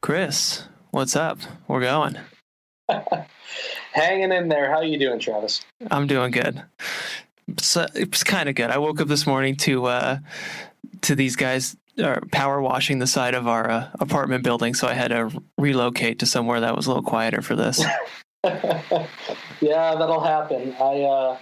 Chris, what's up? We're going. Hanging in there. How you doing, Travis? I'm doing good. So it's kind of good. I woke up this morning to these guys power washing the side of our apartment building, so I had to relocate to somewhere that was a little quieter for this. Yeah, that'll happen. I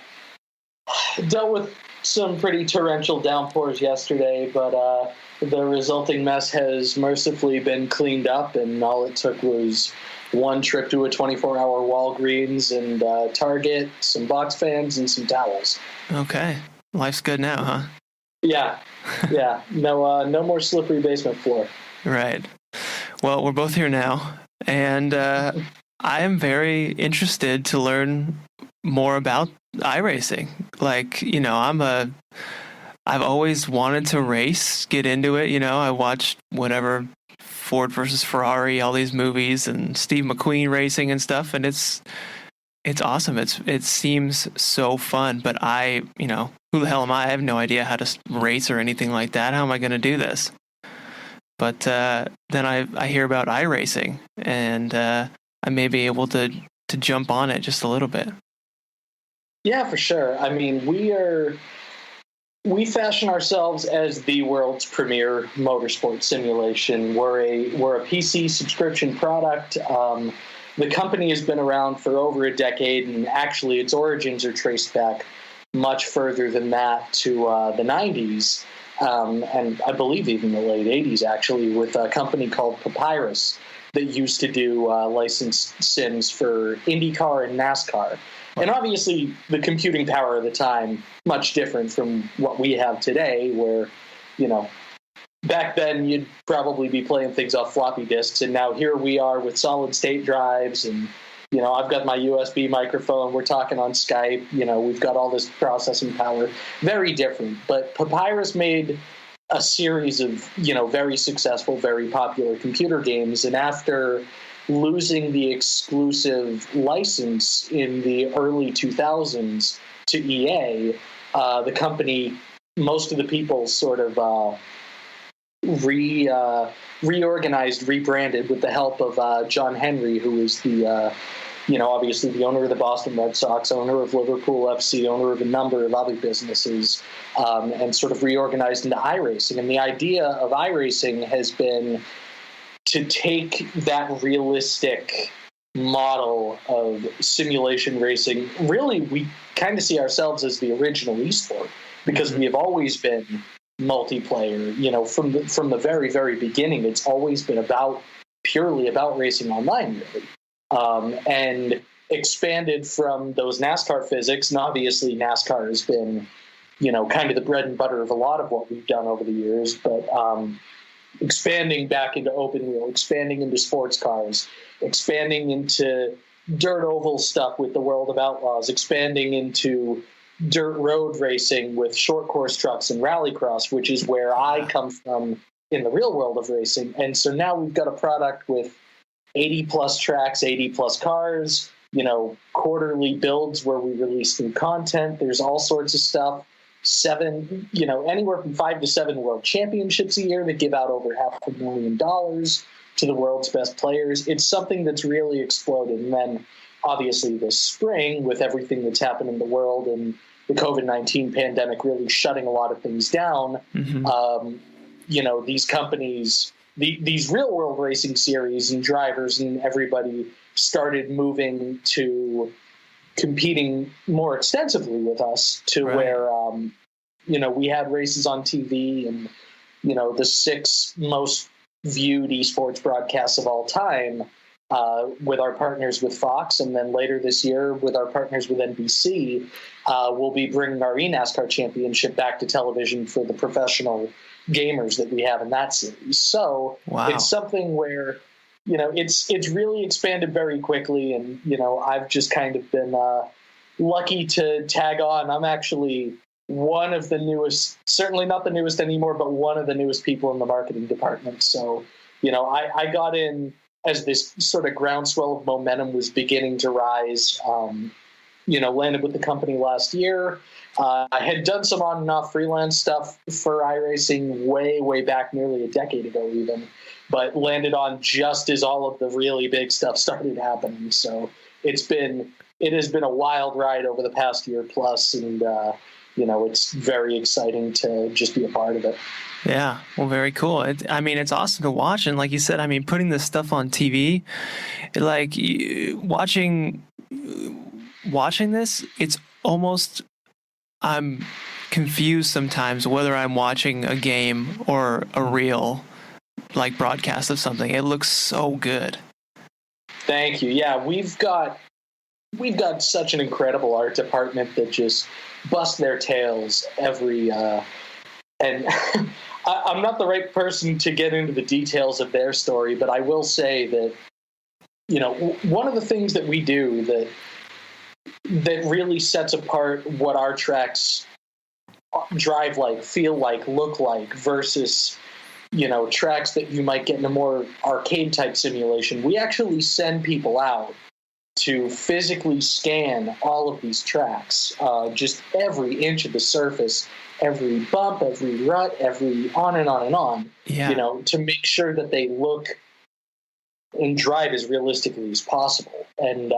dealt with some pretty torrential downpours yesterday, but the resulting mess has mercifully been cleaned up, and all it took was one trip to a 24-hour Walgreens and Target, some box fans, and some towels. Okay. Life's good now, huh? Yeah. No more slippery basement floor. Right. Well, we're both here now, and I am very interested to learn more about iRacing. Like, I've always wanted to race, get into it. I watched whatever Ford versus Ferrari, all these movies, and Steve McQueen racing and stuff, and it's awesome. It seems so fun, but who the hell am I? I have no idea how to race or anything like that. How am I going to do this? But then I hear about iRacing, and I may be able to jump on it just a little bit. Yeah, for sure. I mean, we fashion ourselves as the world's premier motorsport simulation. We're a PC subscription product. The company has been around for over a decade, and actually its origins are traced back much further than that to the 90s, and I believe even the late 80s, actually, with a company called Papyrus that used to do licensed sims for IndyCar and NASCAR. And obviously, the computing power of the time, much different from what we have today, where, back then you'd probably be playing things off floppy disks, and now here we are with solid-state drives, and, I've got my USB microphone, we're talking on Skype, we've got all this processing power. Very different. But Papyrus made a series of, very successful, very popular computer games, and after losing the exclusive license in the early 2000s to EA, the company, most of the people sort of reorganized, rebranded with the help of John Henry, who is the, obviously the owner of the Boston Red Sox, owner of Liverpool FC, owner of a number of other businesses, and sort of reorganized into iRacing. And the idea of iRacing has been to take that realistic model of simulation racing. Really, we kind of see ourselves as the original esport, because we have always been multiplayer. From the very, very beginning, it's always been purely about racing online, really, and expanded from those NASCAR physics. And obviously, NASCAR has been, kind of the bread and butter of a lot of what we've done over the years, but expanding back into open wheel, expanding into sports cars, expanding into dirt oval stuff with the World of Outlaws, expanding into dirt road racing with short course trucks and rallycross, which is where I come from in the real world of racing. And so now we've got a product with 80 plus tracks, 80 plus cars, quarterly builds where we release new content. There's all sorts of stuff. Anywhere from 5 to 7 world championships a year that give out over $500,000 to the world's best players. It's something that's really exploded. And then obviously this spring, with everything that's happened in the world and the COVID-19 pandemic really shutting a lot of things down, these companies, these real world racing series and drivers and everybody started moving to competing more extensively with us to where, we had races on TV and, the 6 most viewed esports broadcasts of all time with our partners with Fox. And then later this year with our partners with NBC, we'll be bringing our eNASCAR championship back to television for the professional gamers that we have in that series. So It's something where, it's really expanded very quickly, and, I've just kind of been lucky to tag on. I'm actually one of the newest, certainly not the newest anymore, but one of the newest people in the marketing department. So, I got in as this sort of groundswell of momentum was beginning to rise. Landed with the company last year. I had done some on and off freelance stuff for iRacing way, way back, nearly a decade ago even. but landed on just as all of the really big stuff started happening. So it has been a wild ride over the past year plus, and it's very exciting to just be a part of it. Yeah, well, very cool. It's awesome to watch, and like you said, putting this stuff on TV, like watching this, it's almost, I'm confused sometimes whether I'm watching a game or a real like broadcast of something. It looks so good. Thank you. Yeah, we've got such an incredible art department that just bust their tails every and I'm not the right person to get into the details of their story, but I will say that, one of the things that we do that really sets apart what our tracks drive like, feel like, look like versus, tracks that you might get in a more arcade type simulation. We actually send people out to physically scan all of these tracks, just every inch of the surface, every bump, every rut, every on and on and on, to make sure that they look and drive as realistically as possible. And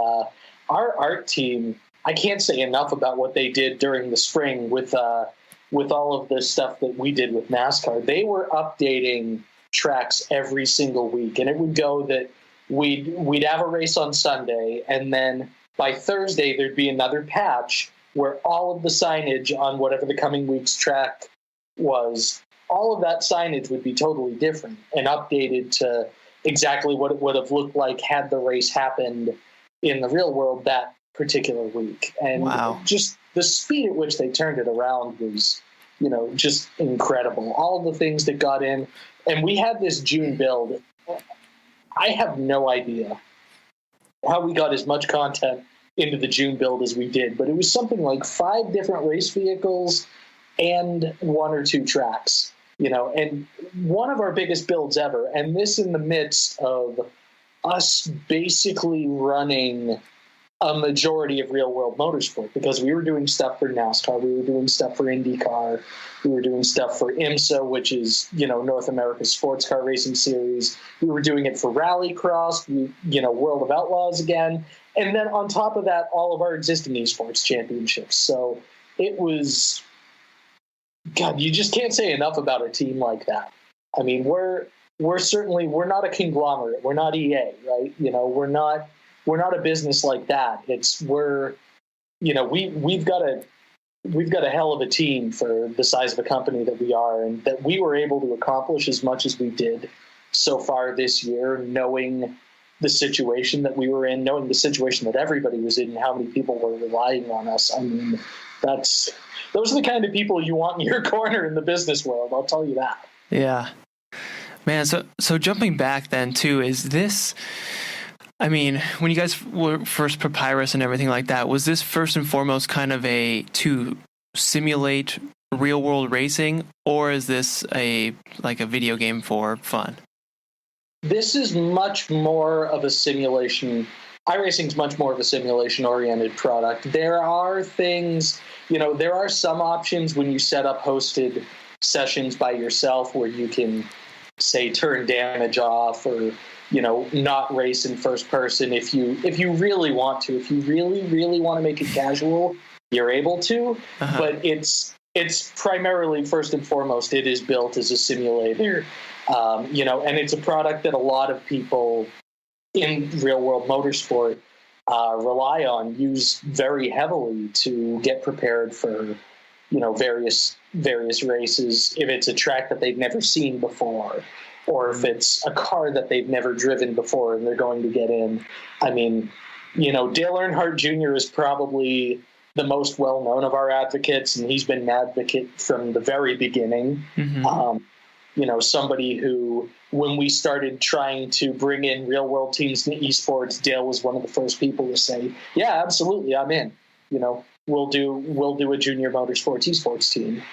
our art team, I can't say enough about what they did during the spring with all of the stuff that we did with NASCAR. They were updating tracks every single week, and it would go that we'd have a race on Sunday, and then by Thursday there'd be another patch where all of the signage on whatever the coming week's track was, all of that signage would be totally different and updated to exactly what it would have looked like had the race happened in the real world that particular week. And just the speed at which they turned it around was, just incredible. All of the things that got in, and we had this June build. I have no idea how we got as much content into the June build as we did, but it was something like 5 different race vehicles and 1 or 2 tracks, and one of our biggest builds ever. And this in the midst of us basically running a majority of real world motorsport, because we were doing stuff for NASCAR, we were doing stuff for IndyCar, we were doing stuff for IMSA, which is, North America's sports car racing series. We were doing it for Rallycross, World of Outlaws again. And then on top of that, all of our existing esports championships. So it was, God, you just can't say enough about a team like that. We're not a conglomerate. We're not EA, right? We're not a business like that. We've got a hell of a team for the size of a company that we are, and that we were able to accomplish as much as we did so far this year, knowing the situation that we were in, knowing the situation that everybody was in, and how many people were relying on us. Those are the kind of people you want in your corner in the business world. I'll tell you that. Yeah, man. So jumping back then too, is this, when you guys were first Papyrus and everything like that, was this first and foremost kind of to simulate real world racing, or is this like a video game for fun? This is much more of a simulation. iRacing is much more of a simulation-oriented product. There are things, there are some options when you set up hosted sessions by yourself where you can, say, turn damage off or, not race in first person. If you really want to, if you really, really want to make it casual, you're able to. Uh-huh. But it's primarily, first and foremost, it is built as a simulator. And it's a product that a lot of people in real world motorsport rely on, use very heavily to get prepared for, various races. If it's a track that they've never seen before, or if it's a car that they've never driven before and they're going to get in. Dale Earnhardt Jr. is probably the most well-known of our advocates, and he's been an advocate from the very beginning. Mm-hmm. Somebody who, when we started trying to bring in real-world teams in esports, Dale was one of the first people to say, yeah, absolutely, I'm in. We'll do a junior motorsports esports team.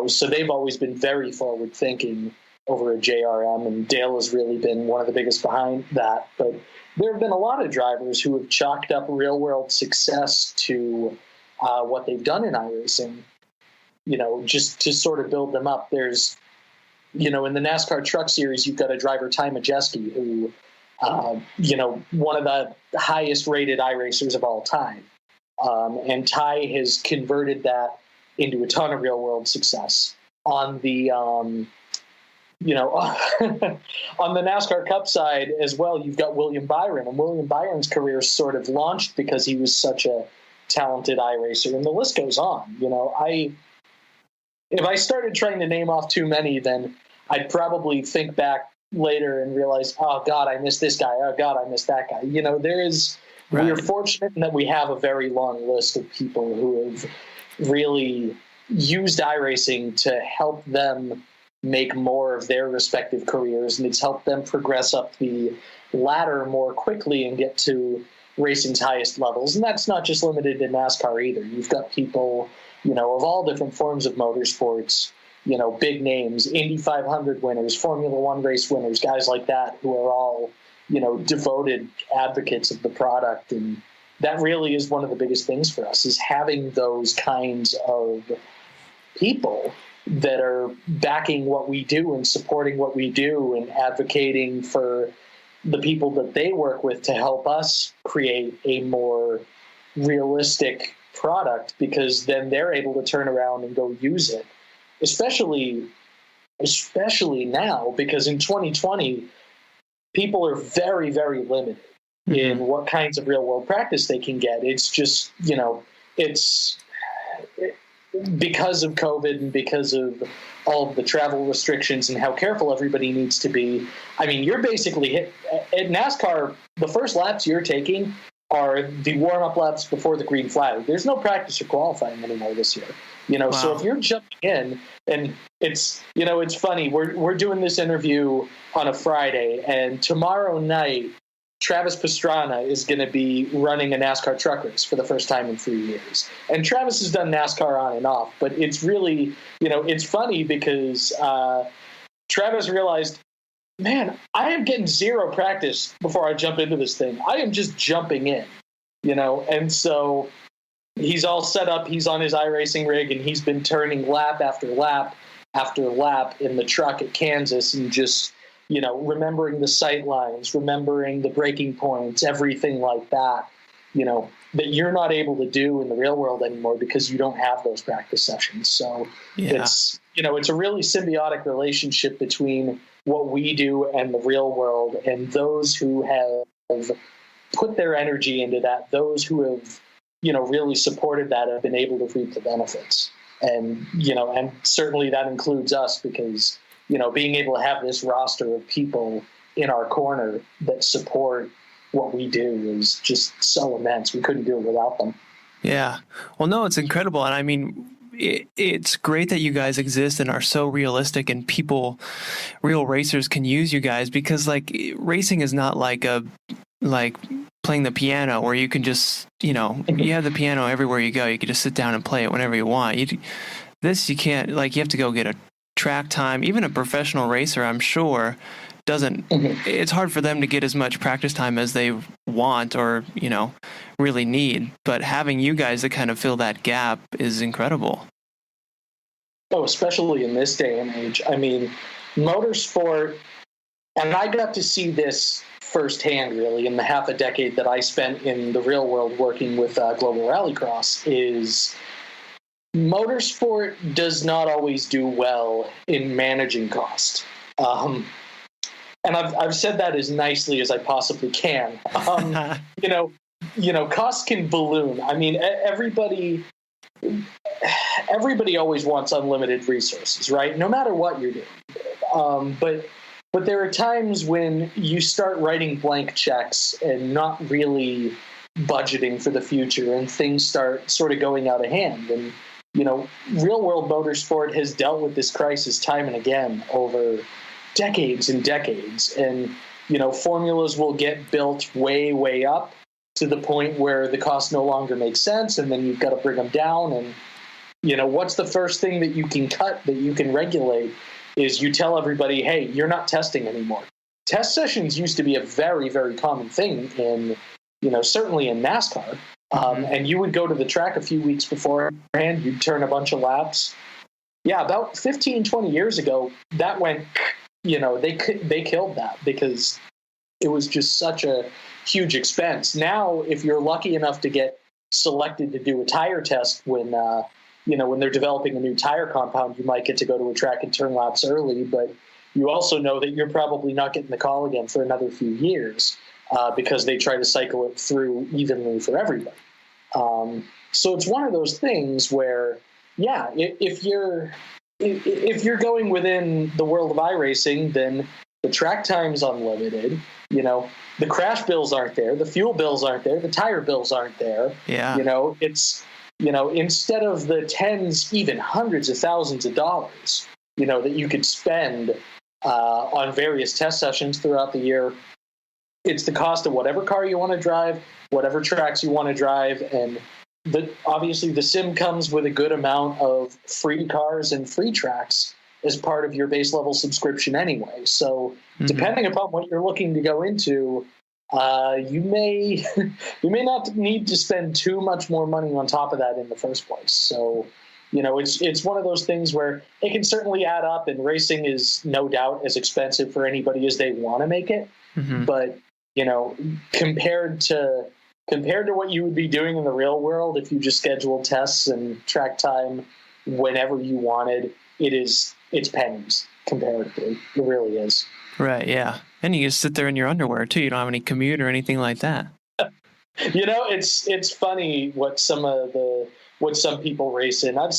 So they've always been very forward-thinking over at JRM, and Dale has really been one of the biggest behind that. But there have been a lot of drivers who have chalked up real-world success to what they've done in iRacing, just to sort of build them up. There's in the NASCAR Truck Series, you've got a driver, Ty Majeski, who, one of the highest rated iRacers of all time. And Ty has converted that into a ton of real world success. On the, on the NASCAR Cup side as well, you've got William Byron, and William Byron's career sort of launched because he was such a talented iRacer, and the list goes on. If I started trying to name off too many, then I'd probably think back later and realize, oh God, I missed this guy. Oh God, I missed that guy. Right. We're fortunate in that we have a very long list of people who have really used iRacing to help them make more of their respective careers, and it's helped them progress up the ladder more quickly and get to racing's highest levels. And that's not just limited to NASCAR either. You've got people, of all different forms of motorsports, big names, Indy 500 winners, Formula One race winners, guys like that who are all, devoted advocates of the product. And that really is one of the biggest things for us, is having those kinds of people that are backing what we do and supporting what we do and advocating for the people that they work with to help us create a more realistic product, because then they're able to turn around and go use it, especially now, because in 2020 people are very, very limited in what kinds of real world practice they can get. It's just, it's because of COVID and because of all of the travel restrictions and how careful everybody needs to be. I mean, you're basically at NASCAR, the first laps you're taking are the warm-up laps before the green flag. There's no practice or qualifying anymore this year. Wow. So if you're jumping in, and it's funny, we're doing this interview on a Friday, and tomorrow night Travis Pastrana is going to be running a NASCAR truck race for the first time in 3 years. And Travis has done NASCAR on and off, but it's really, it's funny because Travis realized, man, I am getting zero practice before I jump into this thing. I am just jumping in, and so he's all set up. He's on his iRacing rig, and he's been turning lap after lap after lap in the truck at Kansas, and just, remembering the sight lines, remembering the braking points, everything like that, that you're not able to do in the real world anymore because you don't have those practice sessions. So it's, it's a really symbiotic relationship between what we do and the real world, and those who have put their energy into that, those who have, really supported that, have been able to reap the benefits. And, and certainly that includes us, because, being able to have this roster of people in our corner that support what we do is just so immense. We couldn't do it without them. Yeah. Well, no, it's incredible. And I mean, it's great that you guys exist and are so realistic, and real racers can use you guys, because racing is not like playing the piano where you can just, you have the piano everywhere you go. You can just sit down and play it whenever you want. You can't, you have to go get a track time. Even a professional racer, I'm sure, doesn't, it's hard for them to get as much practice time as they want or, really need. But having you guys to kind of fill that gap is incredible. Oh, especially in this day and age. I mean, motorsport, and I got to see this firsthand, really, in the half a decade that I spent in the real world working with Global Rallycross, is motorsport does not always do well in managing cost. And I've said that as nicely as I possibly can. Costs can balloon. I mean, everybody always wants unlimited resources, right? No matter what you're doing. But there are times when you start writing blank checks and not really budgeting for the future, and things start sort of going out of hand. And, real world motorsport has dealt with this crisis time and again over decades and decades. And, formulas will get built way, way up to the point where the cost no longer makes sense, and then you've got to bring them down. And, what's the first thing that you can cut, that you can regulate, is you tell everybody, hey, you're not testing anymore. Test sessions used to be a very, very common thing in, certainly in NASCAR. And you would go to the track a few weeks beforehand, you'd turn a bunch of laps, yeah, about 15, 20 years ago, that went, they killed that because it was just such a huge expense. Now, if you're lucky enough to get selected to do a tire test when they're developing a new tire compound, you might get to go to a track and turn laps early, but you also know that you're probably not getting the call again for another few years because they try to cycle it through evenly for everybody. So it's one of those things where, yeah, if you're going within the world of iRacing, then the track time's unlimited. The crash bills aren't there, the fuel bills aren't there, the tire bills aren't there. Yeah. It's instead of the tens, even hundreds of thousands of dollars, that you could spend on various test sessions throughout the year, it's the cost of whatever car you want to drive, whatever tracks you want to drive, and obviously the sim comes with a good amount of free cars and free tracks as part of your base level subscription anyway. So depending upon what you're looking to go into, you may not need to spend too much more money on top of that in the first place. So, it's one of those things where it can certainly add up, and racing is no doubt as expensive for anybody as they want to make it. Mm-hmm. But, compared to what you would be doing in the real world, if you just scheduled tests and track time whenever you wanted, it's pennies comparatively. It really is. Right, yeah. And you just sit there in your underwear, too. You don't have any commute or anything like that. It's funny what some people race in. I've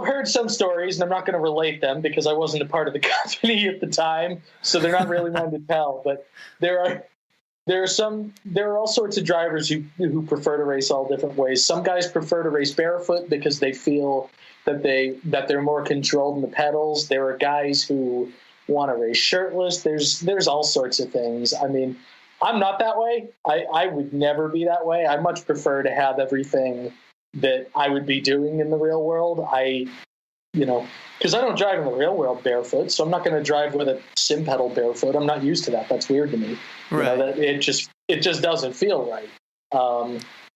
heard some stories, and I'm not going to relate them because I wasn't a part of the company at the time, so they're not really mine to tell. But there are all sorts of drivers who prefer to race all different ways. Some guys prefer to race barefoot because they feel that they're more controlled in the pedals. There are guys who want to race shirtless. There's all sorts of things. I mean, I'm not that way. I would never be that way. I much prefer to have everything that I would be doing in the real world. Because I don't drive in the real world barefoot, so I'm not going to drive with a sim pedal barefoot. I'm not used to that. That's weird to me. Right. It just doesn't feel right.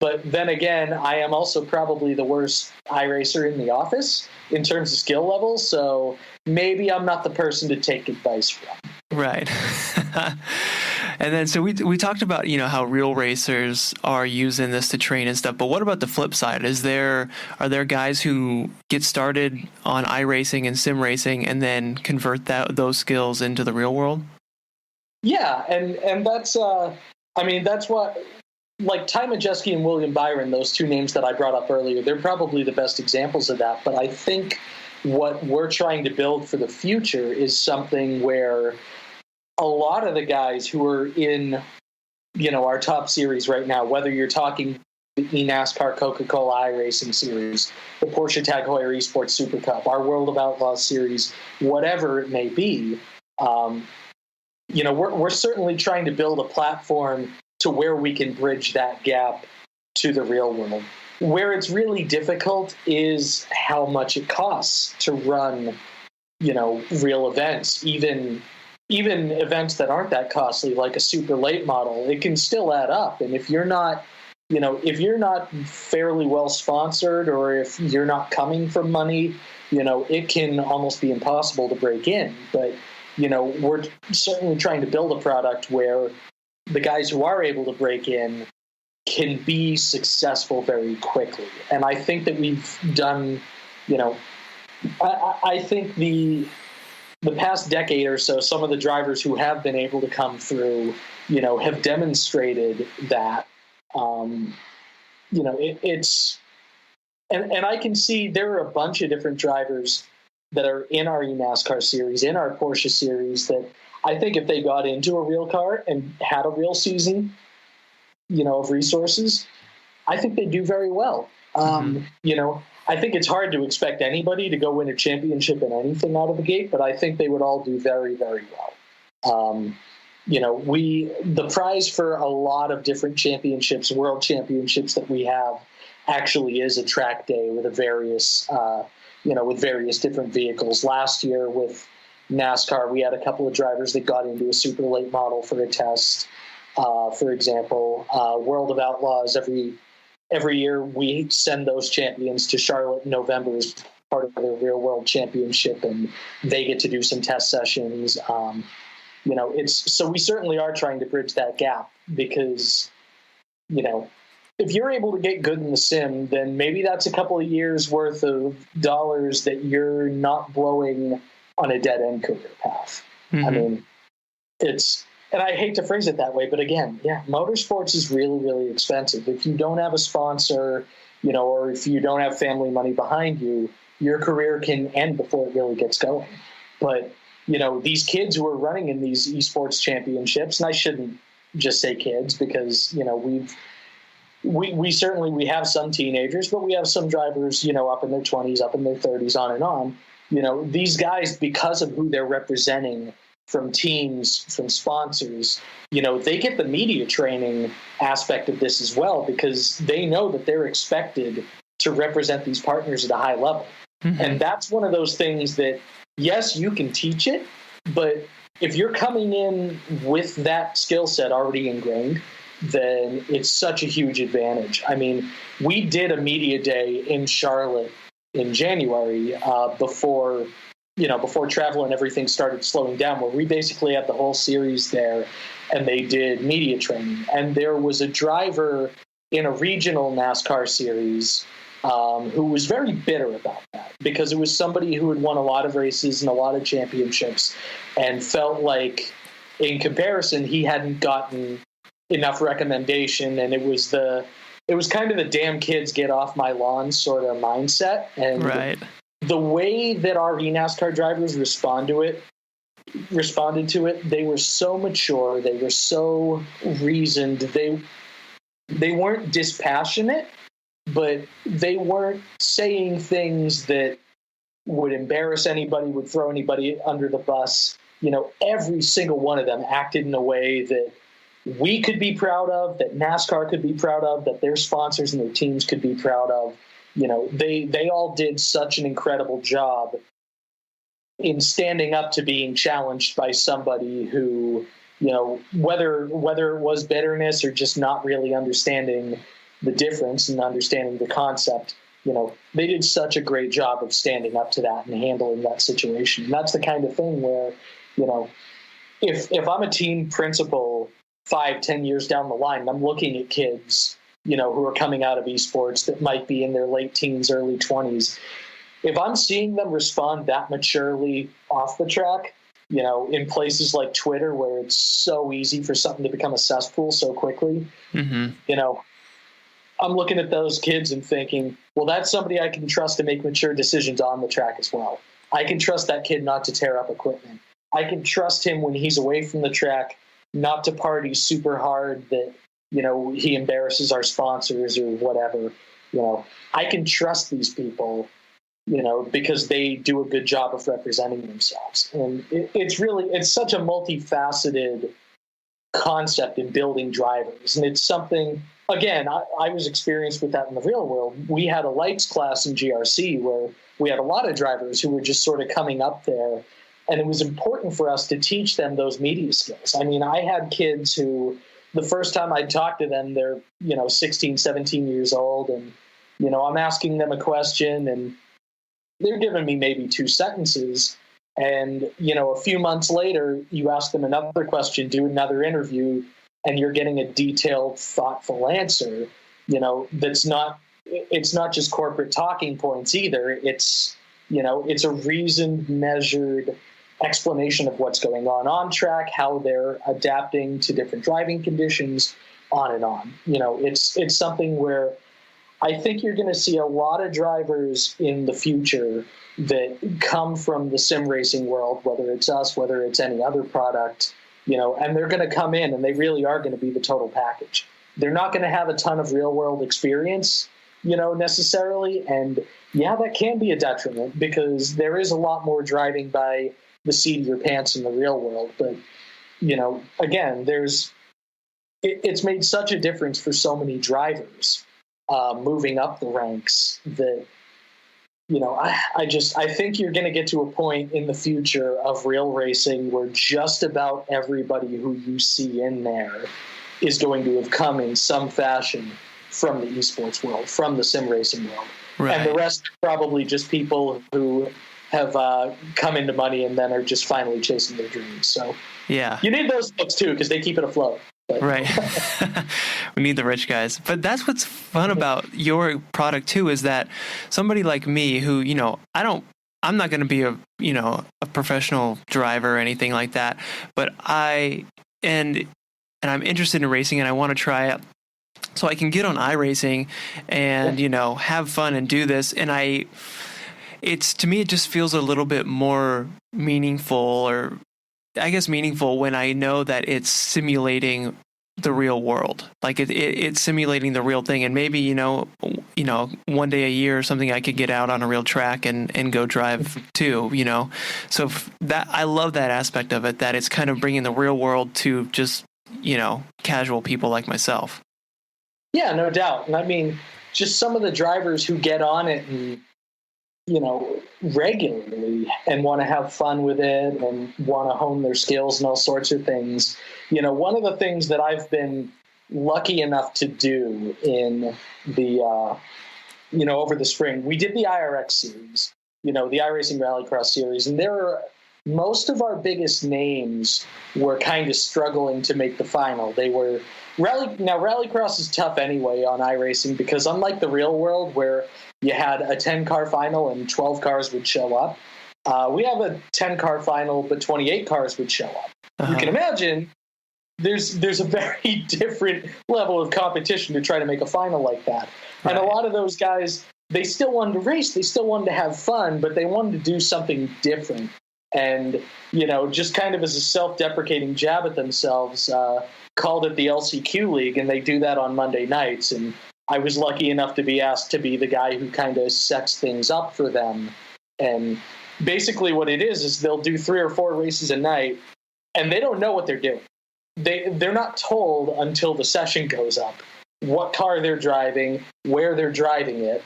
But then again, I am also probably the worst iRacer in the office in terms of skill level, so maybe I'm not the person to take advice from. Right. And then, so we talked about, how real racers are using this to train and stuff, but what about the flip side? Are there guys who get started on iRacing and sim racing and then convert those skills into the real world? Yeah, and that's what, like Ty Majeski and William Byron, those two names that I brought up earlier, they're probably the best examples of that. But I think what we're trying to build for the future is something where a lot of the guys who are in, our top series right now, whether you're talking the eNASCAR Coca-Cola iRacing series, the Porsche Tag Heuer Esports Super Cup, our World of Outlaws series, whatever it may be, we're certainly trying to build a platform to where we can bridge that gap to the real world. Where it's really difficult is how much it costs to run, real events, even events that aren't that costly, like a super late model. It can still add up. And if you're not fairly well sponsored, or if you're not coming from money, it can almost be impossible to break in. But, we're certainly trying to build a product where the guys who are able to break in can be successful very quickly. And I think that we've done, I think the past decade or so, some of the drivers who have been able to come through, have demonstrated that, it's, and I can see there are a bunch of different drivers that are in our eNASCAR series, in our Porsche series, that I think if they got into a real car and had a real season, of resources, I think they do very well. I think it's hard to expect anybody to go win a championship in anything out of the gate, but I think they would all do very, very well. The prize for a lot of different championships, world championships that we have, actually is a track day with various different vehicles. Last year with NASCAR, we had a couple of drivers that got into a super late model for a test. For example, World of Outlaws, every year we send those champions to Charlotte in November as part of their real world championship, and they get to do some test sessions. So we certainly are trying to bridge that gap because, if you're able to get good in the sim, then maybe that's a couple of years worth of dollars that you're not blowing on a dead end career path. Mm-hmm. I mean, and I hate to phrase it that way, but again, motorsports is really, really expensive. If you don't have a sponsor, or if you don't have family money behind you, your career can end before it really gets going. But, these kids who are running in these esports championships, and I shouldn't just say kids because, we certainly have some teenagers, but we have some drivers, up in their 20s, up in their 30s, on and on. These guys, because of who they're representing from teams, from sponsors, they get the media training aspect of this as well because they know that they're expected to represent these partners at a high level. Mm-hmm. And that's one of those things that, yes, you can teach it, but if you're coming in with that skill set already ingrained, then it's such a huge advantage. I mean, we did a media day in Charlotte in January before travel and everything started slowing down, where we basically had the whole series there and they did media training. And there was a driver in a regional NASCAR series who was very bitter about that because it was somebody who had won a lot of races and a lot of championships and felt like in comparison, he hadn't gotten enough recommendation, and it was kind of the damn kids get off my lawn sort of mindset. And right. The way that our NASCAR drivers responded to it, they were so mature, they were so reasoned, they weren't dispassionate, but they weren't saying things that would embarrass anybody, would throw anybody under the bus. Every single one of them acted in a way that we could be proud of, that NASCAR could be proud of, that their sponsors and their teams could be proud of. They all did such an incredible job in standing up to being challenged by somebody who, whether it was bitterness or just not really understanding the difference and understanding the concept, they did such a great job of standing up to that and handling that situation. And that's the kind of thing where, if I'm a team principal 5-10 years down the line, I'm looking at kids, who are coming out of esports that might be in their late teens, early 20s. If I'm seeing them respond that maturely off the track, in places like Twitter where it's so easy for something to become a cesspool so quickly, mm-hmm. I'm looking at those kids and thinking, well, that's somebody I can trust to make mature decisions on the track as well. I can trust that kid not to tear up equipment. I can trust him when he's away from the track not to party super hard that, he embarrasses our sponsors or whatever. I can trust these people, because they do a good job of representing themselves. And it's such a multifaceted concept in building drivers. And it's something, again, I was experienced with that in the real world. We had a lights class in GRC where we had a lot of drivers who were just sort of coming up there. And it was important for us to teach them those media skills. I mean, I had kids who, the first time I talked to them, they're, 16, 17 years old. And, I'm asking them a question and they're giving me maybe 2 sentences. And, a few months later, you ask them another question, do another interview, and you're getting a detailed, thoughtful answer, it's not just corporate talking points either. It's a reasoned, measured explanation of what's going on track, how they're adapting to different driving conditions, on and on. It's something where I think you're going to see a lot of drivers in the future that come from the sim racing world, whether it's us, whether it's any other product, and they're going to come in and they really are going to be the total package. They're not going to have a ton of real world experience, necessarily. And yeah, that can be a detriment because there is a lot more driving by the seat of your pants in the real world. But, again, it's made such a difference for so many drivers moving up the ranks that, I think you're going to get to a point in the future of real racing where just about everybody who you see in there is going to have come in some fashion from the esports world, from the sim racing world. Right. And the rest are probably just people who have come into money and then are just finally chasing their dreams. So yeah, you need those folks too, because they keep it afloat. But. Right. We need the rich guys. But that's what's fun about your product too, is that somebody like me who, I'm not going to be a professional driver or anything like that, but and I'm interested in racing and I want to try it. So I can get on iRacing and, have fun and do this. And to me, it just feels a little bit more meaningful, or I guess meaningful, when I know that it's simulating the real world. Like it's simulating the real thing. And maybe, one day a year or something, I could get out on a real track and go drive too, So that, I love that aspect of it, that it's kind of bringing the real world to just, casual people like myself. Yeah, no doubt. And I mean, just some of the drivers who get on it and, regularly and want to have fun with it and want to hone their skills and all sorts of things. One of the things that I've been lucky enough to do in the, over the spring, we did the IRX series, the iRacing Rallycross series, and most of our biggest names were kind of struggling to make the final. They were Rallycross is tough anyway on iRacing, because unlike the real world where you had a 10-car final and 12 cars would show up, we have a 10-car final, but 28 cars would show up. Uh-huh. You can imagine there's a very different level of competition to try to make a final like that. Right. And a lot of those guys, they still wanted to race, they still wanted to have fun, but they wanted to do something different. And, just kind of as a self-deprecating jab at themselves, called it the LCQ League, and they do that on Monday nights. And I was lucky enough to be asked to be the guy who kind of sets things up for them. And basically what it is they'll do 3 or 4 races a night, and they don't know what they're doing. They're not told until the session goes up what car they're driving, where they're driving it.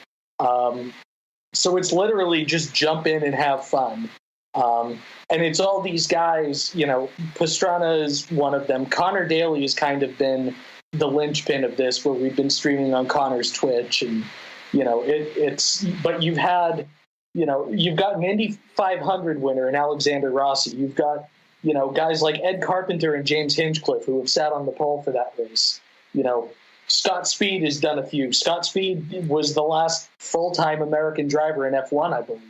So it's literally just jump in and have fun. And it's all these guys, Pastrana is one of them. Connor Daly has kind of been the linchpin of this, where we've been streaming on Connor's Twitch, and, but you've got an Indy 500 winner in Alexander Rossi. You've got, guys like Ed Carpenter and James Hinchcliffe who have sat on the pole for that race. Scott Speed has done a few. Scott Speed was the last full-time American driver in F1, I believe.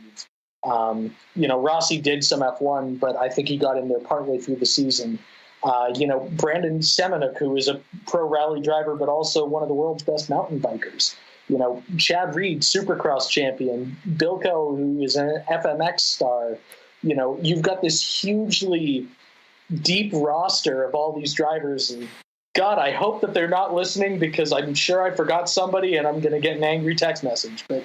Rossi did some F1, but I think he got in there partway through the season. Brandon Semenuk, who is a pro rally driver, but also one of the world's best mountain bikers. Chad Reed, Supercross champion. Bilko, who is an FMX star. You've got this hugely deep roster of all these drivers, and God, I hope that they're not listening, because I'm sure I forgot somebody and I'm going to get an angry text message. But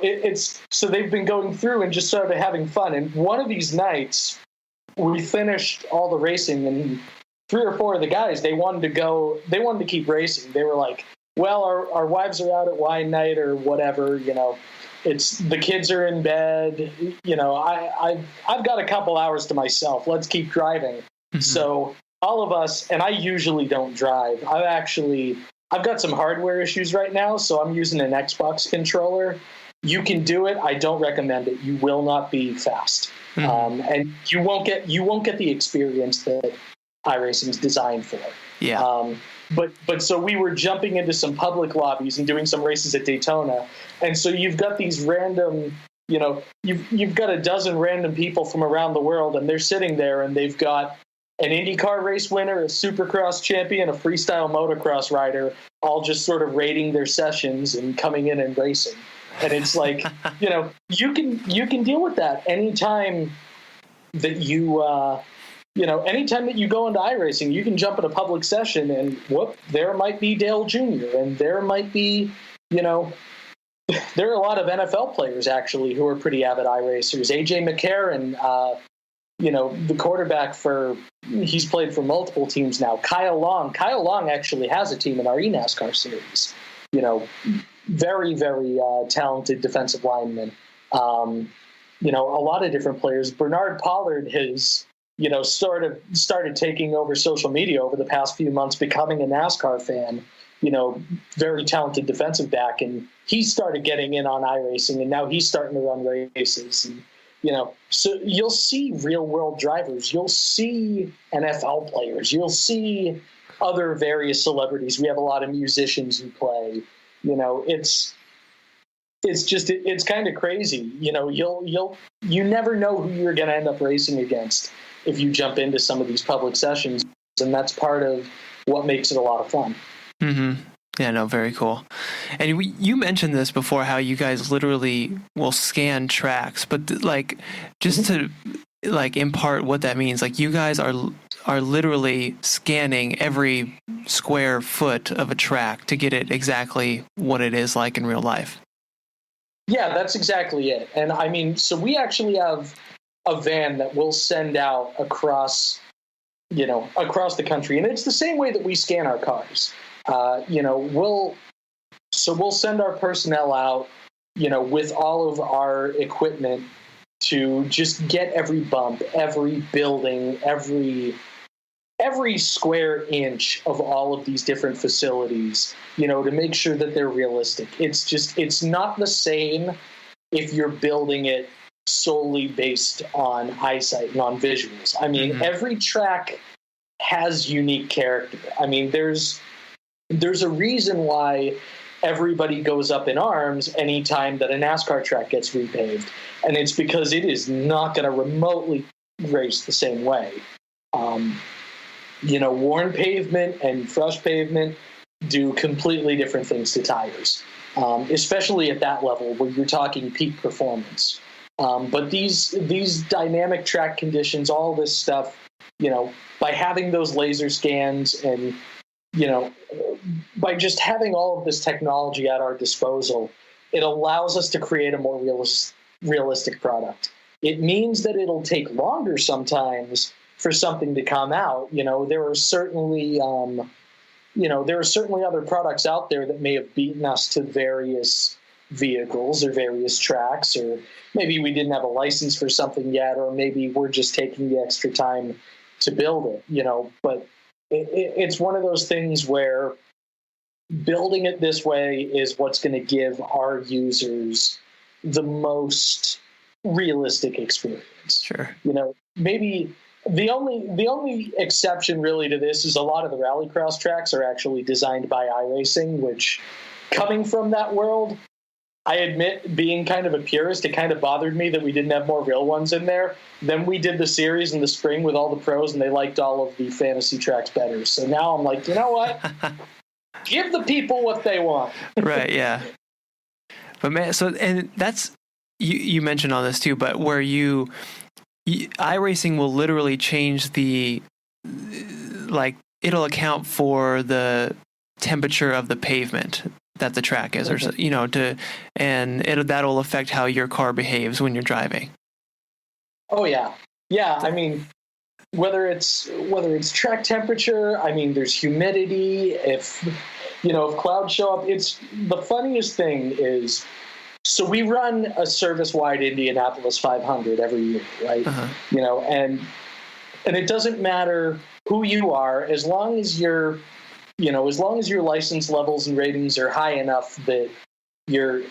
it's so they've been going through and just started having fun. And one of these nights, we finished all the racing, and 3 or 4 of the guys, they wanted to keep racing. They were like, well, our wives are out at wine night or whatever, it's the kids are in bed, I've got a couple hours to myself. Let's keep driving. Mm-hmm. So all of us, and I usually don't drive. I've got some hardware issues right now, so I'm using an Xbox controller. You can do it. I don't recommend it. You will not be fast. Mm-hmm. And you won't get the experience that iRacing is designed for. Yeah. But so we were jumping into some public lobbies and doing some races at Daytona. And so you've got these random, you've got a dozen random people from around the world, and they're sitting there and they've got an IndyCar race winner, a Supercross champion, a freestyle motocross rider, all just sort of rating their sessions and coming in and racing. And it's like, you can deal with that anytime that anytime that you go into iRacing, you can jump in a public session and there might be Dale Jr. and there might be, there are a lot of NFL players actually who are pretty avid iRacers. AJ McCarron, the quarterback he's played for multiple teams now. Kyle Long actually has a team in our eNASCAR series. Very, very talented defensive lineman. A lot of different players. Bernard Pollard has, sort of started taking over social media over the past few months, becoming a NASCAR fan. very talented defensive back, and he started getting in on iRacing, and now he's starting to run races. And, so you'll see real world drivers, you'll see NFL players, you'll see other various celebrities. We have a lot of musicians who play. It's kind of crazy. You never know who you're going to end up racing against if you jump into some of these public sessions, and that's part of what makes it a lot of fun. Mm-hmm. Yeah, no, very cool. And you mentioned this before, how you guys literally will scan tracks, but just to impart what that means, you guys are literally scanning every square foot of a track to get it exactly what it is like in real life. Yeah, that's exactly it. And so we actually have a van that we'll send out across the country, and it's the same way that we scan our cars. We'll send our personnel out, with all of our equipment to just get every bump, every building, every square inch of all of these different facilities, to make sure that they're realistic. It's not the same if you're building it solely based on eyesight and on visuals. Every track has unique character. There's a reason why everybody goes up in arms anytime that a NASCAR track gets repaved, and it's because it is not going to remotely race the same way. Worn pavement and fresh pavement do completely different things to tires, especially at that level where you're talking peak performance. But these dynamic track conditions, all this stuff, by having those laser scans and, by just having all of this technology at our disposal, it allows us to create a more realistic product. It means that it'll take longer sometimes for something to come out. There are certainly other products out there that may have beaten us to various vehicles or various tracks, or maybe we didn't have a license for something yet, or maybe we're just taking the extra time to build it, but it's one of those things where building it this way is what's going to give our users the most realistic experience. Sure. Maybe the only exception really to this is a lot of the rallycross tracks are actually designed by iRacing, which, coming from that world, I admit, being kind of a purist, it kind of bothered me that we didn't have more real ones in there. Then we did the series in the spring with all the pros, and they liked all of the fantasy tracks better. So now I'm like, you know what? Give the people what they want. Right, yeah. But man, and that's, you mentioned all this too, but where iRacing will literally change it'll account for the temperature of the pavement that the track is, or that'll affect how your car behaves when you're driving. Oh yeah. Whether it's track temperature, there's humidity. If clouds show up, it's the funniest thing is, so we run a service-wide Indianapolis 500 every year, right? Uh-huh. And it doesn't matter who you are, as long as your license levels and ratings are high enough that you're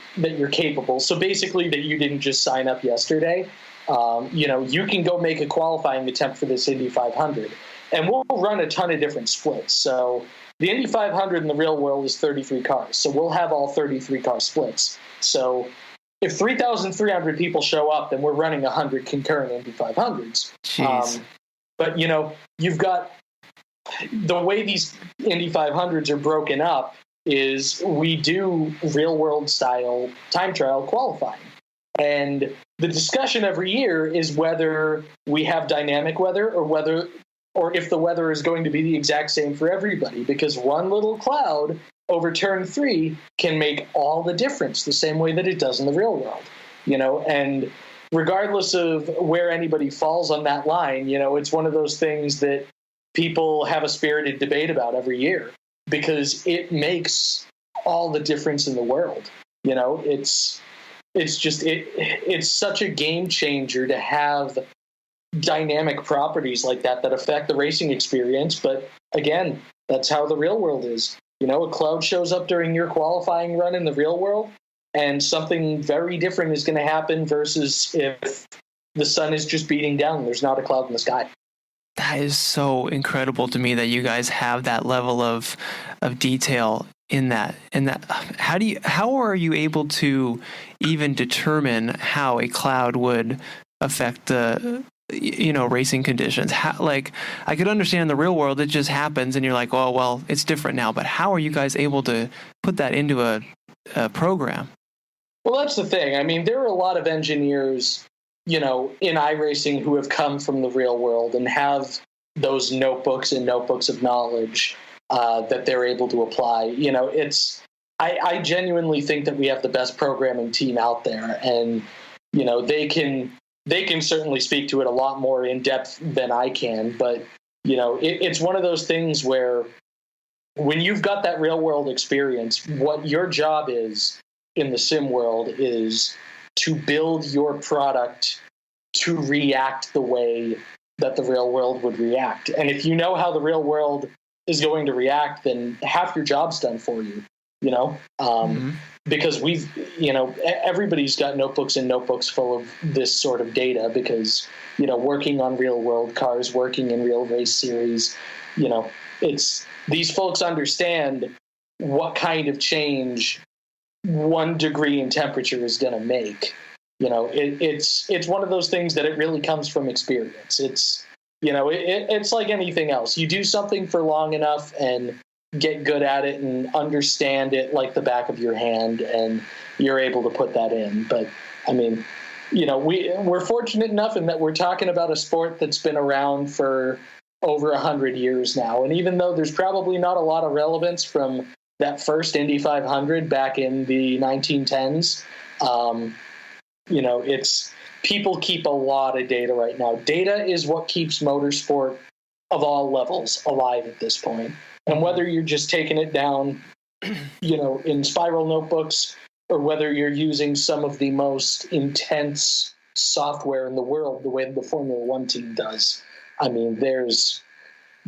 capable. So basically that you didn't just sign up yesterday. You can go make a qualifying attempt for this Indy 500, and we'll run a ton of different splits. So the Indy 500 in the real world is 33 cars. So we'll have all 33 car splits. So if 3,300 people show up, then we're running 100 concurrent Indy 500s. But you've got, the way these Indy 500s are broken up is we do real world style time trial qualifying. And the discussion every year is whether we have dynamic weather or if the weather is going to be the exact same for everybody, because one little cloud over turn 3 can make all the difference the same way that it does in the real world, and regardless of where anybody falls on that line, it's one of those things that people have a spirited debate about every year, because it makes all the difference in the world. It's such a game changer to have dynamic properties like that affect the racing experience. But again, that's how the real world is. A cloud shows up during your qualifying run in the real world, and something very different is going to happen versus if the sun is just beating down and there's not a cloud in the sky. That is so incredible to me that you guys have that level of detail in that. And that, how are you able to even determine how a cloud would affect the racing conditions? I could understand the real world, it just happens and you're like, oh well, it's different now. But how are you guys able to put that into a program? Well, that's the thing. I mean, there are a lot of engineers, in iRacing who have come from the real world and have those notebooks of knowledge that they're able to apply. I genuinely think that we have the best programming team out there, and they can certainly speak to it a lot more in depth than I can. But it's one of those things where when you've got that real world experience, what your job is in the sim world is to build your product to react the way that the real world would react. And if you know how the real world is going to react, then half your job's done for you, because everybody's got notebooks full of this sort of data because, working on real world cars, working in real race series, it's these folks understand what kind of change 1 degree in temperature is going to make. It's one of those things that it really comes from experience. It's, it's like anything else. You do something for long enough and get good at it and understand it like the back of your hand, and you're able to put that in. But I mean, we're fortunate enough in that we're talking about a sport that's been around for over 100 years now. And even though there's probably not a lot of relevance from that first Indy 500 back in the 1910s, it's people keep a lot of data right now. Data is what keeps motorsport of all levels alive at this point. And whether you're just taking it down, in spiral notebooks, or whether you're using some of the most intense software in the world, the way the Formula One team does. I mean, there's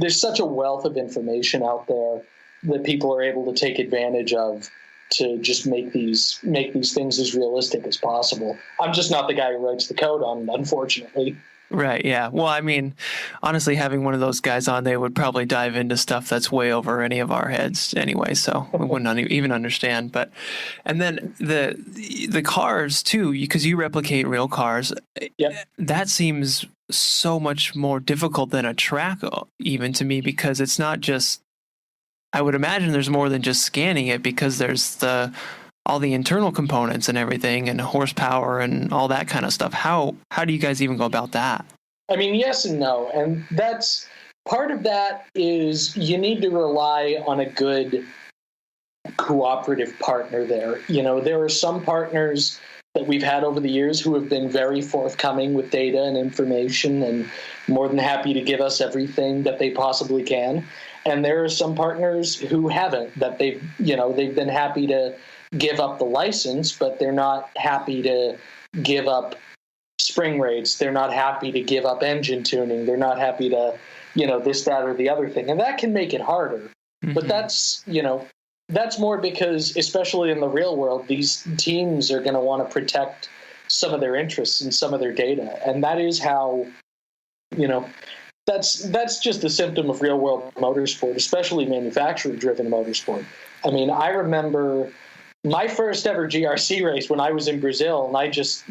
such a wealth of information out there that people are able to take advantage of to just make these things as realistic as possible. I'm just not the guy who writes the code on it, unfortunately. Right, yeah. Well, I mean, honestly, having one of those guys on, they would probably dive into stuff that's way over any of our heads anyway, so we wouldn't even understand. And then the cars, too, because you replicate real cars, yep. That seems so much more difficult than a track, even to me, because it's not just, I would imagine there's more than just scanning it, because there's all the internal components and everything, and horsepower and all that kind of stuff. How do you guys even go about that? I mean, yes and no. And that's part of that is you need to rely on a good cooperative partner there. There are some partners that we've had over the years who have been very forthcoming with data and information and more than happy to give us everything that they possibly can. And there are some partners who haven't, that they've been happy to give up the license, but they're not happy to give up spring rates. They're not happy to give up engine tuning. They're not happy to, this, that, or the other thing. And that can make it harder. Mm-hmm. But that's more because, especially in the real world, these teams are going to want to protect some of their interests and some of their data. And that is how, that's just a symptom of real world motorsport, especially manufacturer driven motorsport. I mean, I remember my first ever GRC race when I was in Brazil, and I just,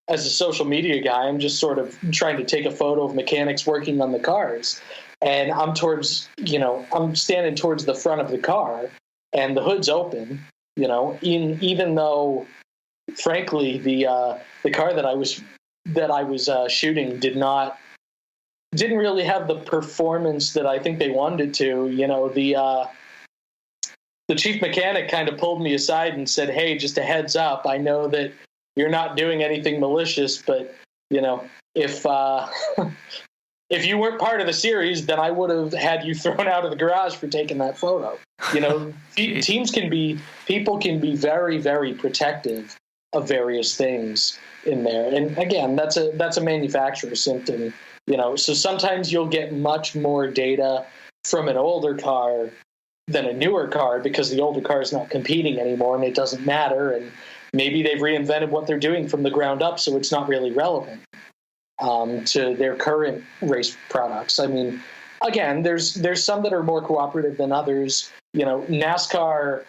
as a social media guy, I'm just sort of trying to take a photo of mechanics working on the cars. And I'm standing towards the front of the car, and the hood's open, even though, frankly, the car that I was shooting didn't really have the performance that I think they wanted it to. The chief mechanic kind of pulled me aside and said, "Hey, just a heads up. I know that you're not doing anything malicious, but if you weren't part of the series, then I would have had you thrown out of the garage for taking that photo." People can be very, very protective of various things in there, and again, that's a manufacturer symptom. So sometimes you'll get much more data from an older car than a newer car because the older car is not competing anymore and it doesn't matter. And maybe they've reinvented what they're doing from the ground up, so it's not really relevant to their current race products. I mean, again, there's some that are more cooperative than others. NASCAR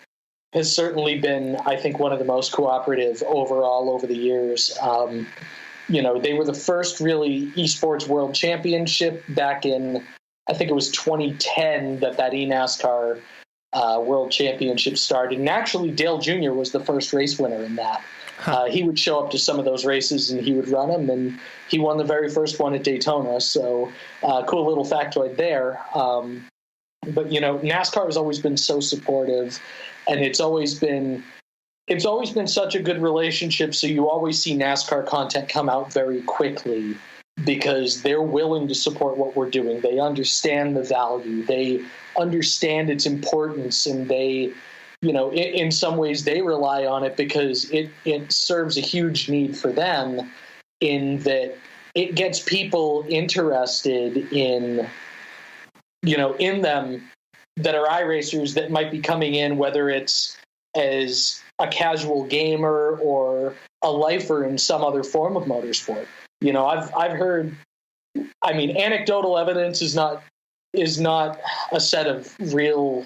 has certainly been, I think, one of the most cooperative overall over the years. They were the first really esports world championship back in, I think it was 2010 that eNASCAR World Championship started. And actually, Dale Jr. was the first race winner in that. He would show up to some of those races and he would run them, and he won the very first one at Daytona. So cool little factoid there. But NASCAR has always been so supportive, and it's always been such a good relationship. So you always see NASCAR content come out very quickly because they're willing to support what we're doing. They understand the value. They understand its importance, and they, in some ways they rely on it because it serves a huge need for them in that it gets people interested in them that are iRacers that might be coming in, whether it's as a casual gamer or a lifer in some other form of motorsport. I've heard, anecdotal evidence is not a set of real,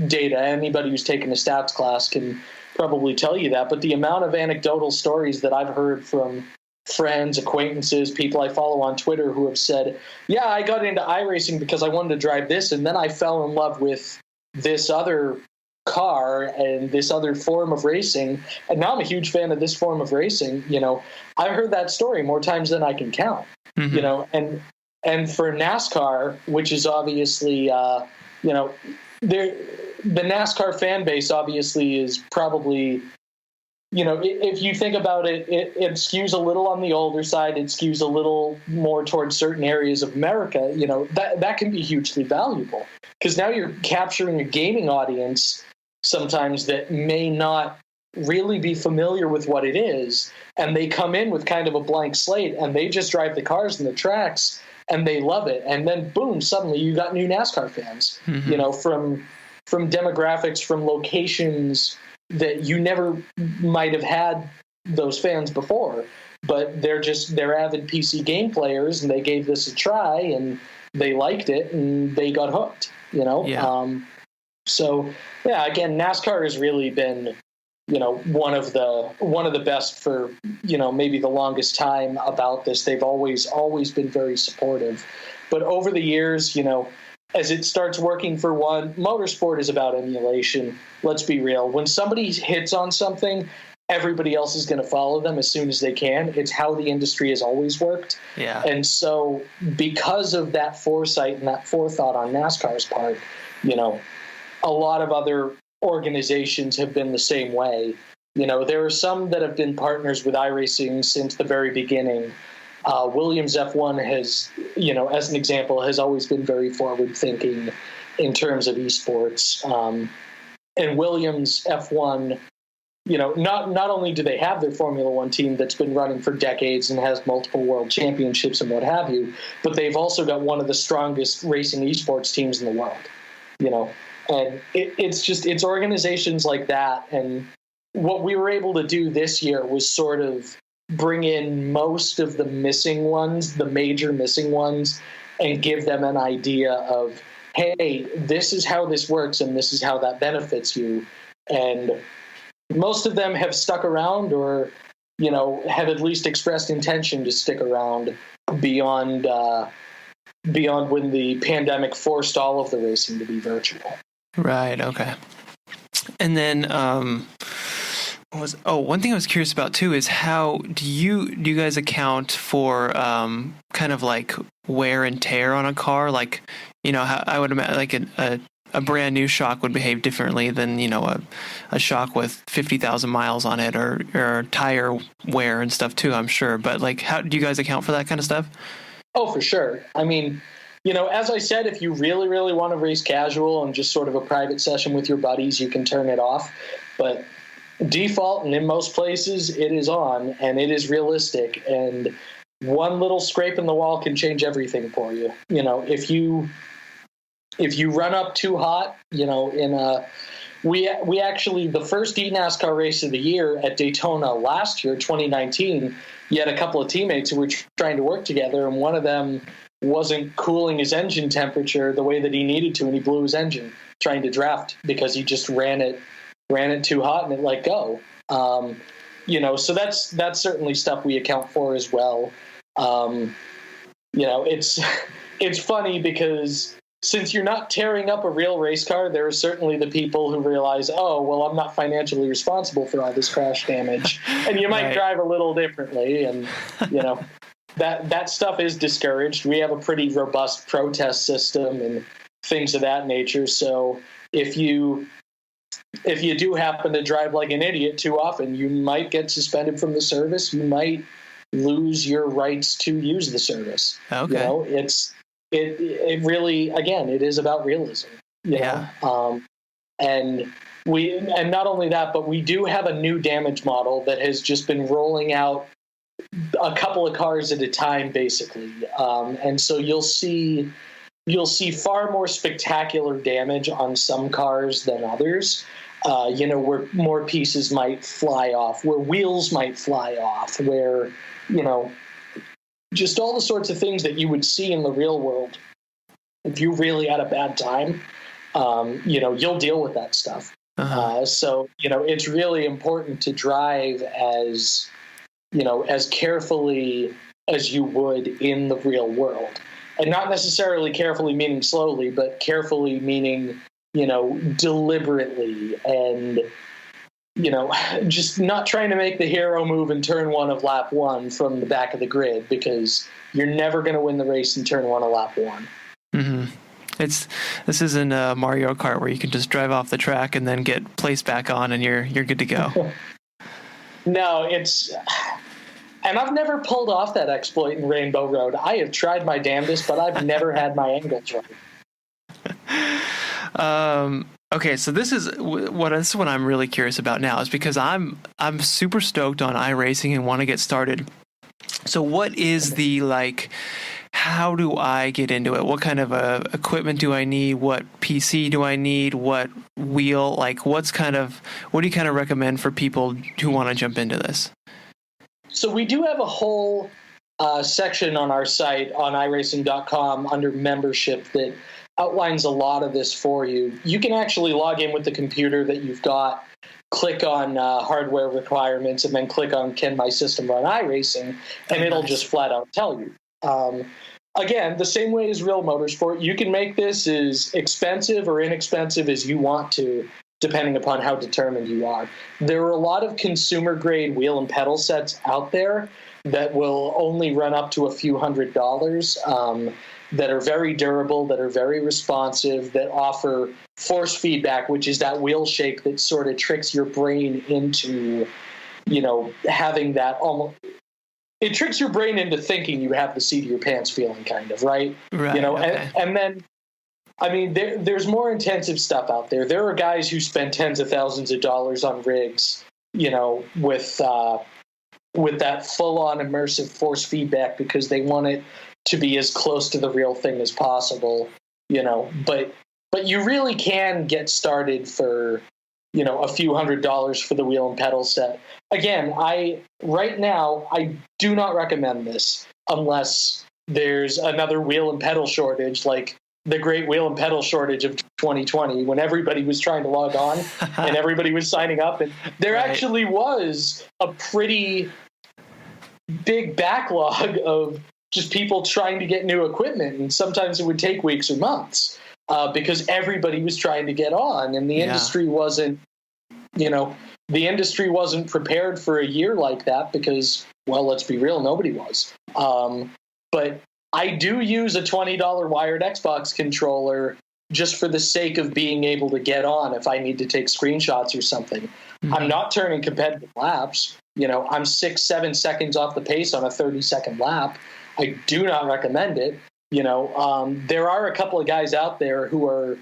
data. Anybody who's taken a stats class can probably tell you that, but the amount of anecdotal stories that I've heard from friends, acquaintances, people I follow on Twitter who have said, yeah, I got into iRacing because I wanted to drive this, and then I fell in love with this other car and this other form of racing, and now I'm a huge fan of this form of racing. I've heard that story more times than I can count. Mm-hmm. And for NASCAR, which is obviously the NASCAR fan base obviously is probably, if you think about it, it skews a little on the older side. It skews a little more towards certain areas of America. That can be hugely valuable because now you're capturing a gaming audience sometimes that may not really be familiar with what it is. And they come in with kind of a blank slate and they just drive the cars and the tracks and they love it. And then boom, suddenly you got new NASCAR fans, mm-hmm. From demographics, from locations that you never might have had those fans before, but they're avid PC game players and they gave this a try and they liked it and they got hooked, Yeah. So yeah, again, NASCAR has really been, one of the best for, maybe the longest time about this. They've always been very supportive, but over the years, as it starts working for one, motorsport is about emulation. Let's be real. When somebody hits on something, everybody else is going to follow them as soon as they can. It's how the industry has always worked. Yeah. And so because of that foresight and that forethought on NASCAR's part, a lot of other organizations have been the same way. There are some that have been partners with iRacing since the very beginning. Williams F1 has, as an example, has always been very forward-thinking in terms of esports. And Williams F1, not only do they have their Formula One team that's been running for decades and has multiple world championships and what have you, but they've also got one of the strongest racing esports teams in the world. And it's organizations like that. And what we were able to do this year was sort of bring in most of the missing ones, the major missing ones, and give them an idea of, hey, this is how this works and this is how that benefits you. And most of them have stuck around or, have at least expressed intention to stick around beyond when the pandemic forced all of the racing to be virtual. Right. Okay. And then, one thing I was curious about too is how do you guys account for kind of like wear and tear on a car? Like, how I would imagine like a brand new shock would behave differently than a shock with 50,000 miles on it or tire wear and stuff too, I'm sure. But like, how do you guys account for that kind of stuff? Oh, for sure. I mean, as I said, if you really, really want to race casual and just sort of a private session with your buddies, you can turn it off. But default and in most places it is on and it is realistic, and one little scrape in the wall can change everything for you. If you if you run up too hot, we actually, the first eNASCAR race of the year at Daytona last year, 2019, you had a couple of teammates who were trying to work together, and one of them wasn't cooling his engine temperature the way that he needed to, and he blew his engine trying to draft because he just ran it too hot and it let go. So that's certainly stuff we account for as well. It's funny because since you're not tearing up a real race car, there are certainly the people who realize, oh, well, I'm not financially responsible for all this crash damage. And you might drive a little differently. And, that stuff is discouraged. We have a pretty robust protest system and things of that nature. So if you do happen to drive like an idiot too often, you might get suspended from the service. You might lose your rights to use the service. Okay. It really, again, it is about realism. And not only that, but we do have a new damage model that has just been rolling out a couple of cars at a time, basically. And so you'll see far more spectacular damage on some cars than others. Where more pieces might fly off, where wheels might fly off, where, just all the sorts of things that you would see in the real world. If you really had a bad time, you'll deal with that stuff. So it's really important to drive as carefully as you would in the real world. And not necessarily carefully meaning slowly, but carefully meaning, deliberately and, just not trying to make the hero move in turn one of lap one from the back of the grid, because you're never going to win the race in turn one of lap one. Mm-hmm. This isn't Mario Kart where you can just drive off the track and then get placed back on and you're good to go. No, and I've never pulled off that exploit in Rainbow Road. I have tried my damnedest, but I've never had my angles right. Okay, so this is what I'm really curious about now, is because I'm super stoked on iRacing and want to get started. So what is how do I get into it? What kind of equipment do I need? What PC do I need? What wheel? What do you kind of recommend for people who want to jump into this? So we do have a whole section on our site on iRacing.com under membership that outlines a lot of this for you. You can actually log in with the computer that you've got, click on hardware requirements, and then click on Can My System Run iRacing, and it'll just flat out tell you. Again, the same way as real motorsport, you can make this as expensive or inexpensive as you want to, depending upon how determined you are. There are a lot of consumer-grade wheel and pedal sets out there that will only run up to a few $100s, that are very durable, that are very responsive, that offer force feedback, which is that wheel shake that sort of tricks your brain into, having that almost... It tricks your brain into thinking you have the seat of your pants feeling, kind of, right? Right. Okay. And then, there's more intensive stuff out there. There are guys who spend tens of thousands of dollars on rigs, with that full-on immersive force feedback because they want it to be as close to the real thing as possible, But you really can get started for, a few $100s for the wheel and pedal set. Again, right now I do not recommend this unless there's another wheel and pedal shortage, like the great wheel and pedal shortage of 2020, when everybody was trying to log on and everybody was signing up, and there actually was a pretty big backlog of just people trying to get new equipment, and sometimes it would take weeks or months because everybody was trying to get on, and the industry wasn't, the industry wasn't prepared for a year like that because, well, let's be real, nobody was. But I do use a $20 wired Xbox controller just for the sake of being able to get on if I need to take screenshots or something. Mm-hmm. I'm not turning competitive laps. I'm 6-7 seconds off the pace on a 30-second lap. I do not recommend it. There are a couple of guys out there who are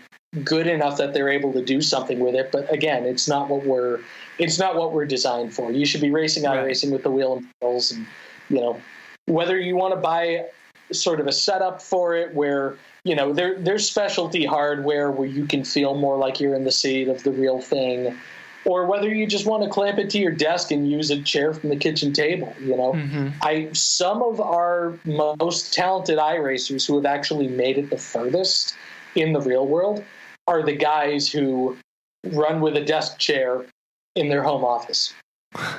good enough that they're able to do something with it, but again, it's not what we're designed for. You should be racing iRacing with the wheel and pedals, and whether you want to buy sort of a setup for it where, there's specialty hardware where you can feel more like you're in the seat of the real thing, or whether you just want to clamp it to your desk and use a chair from the kitchen table. Some of our most talented iRacers who have actually made it the furthest in the real world are the guys who run with a desk chair in their home office.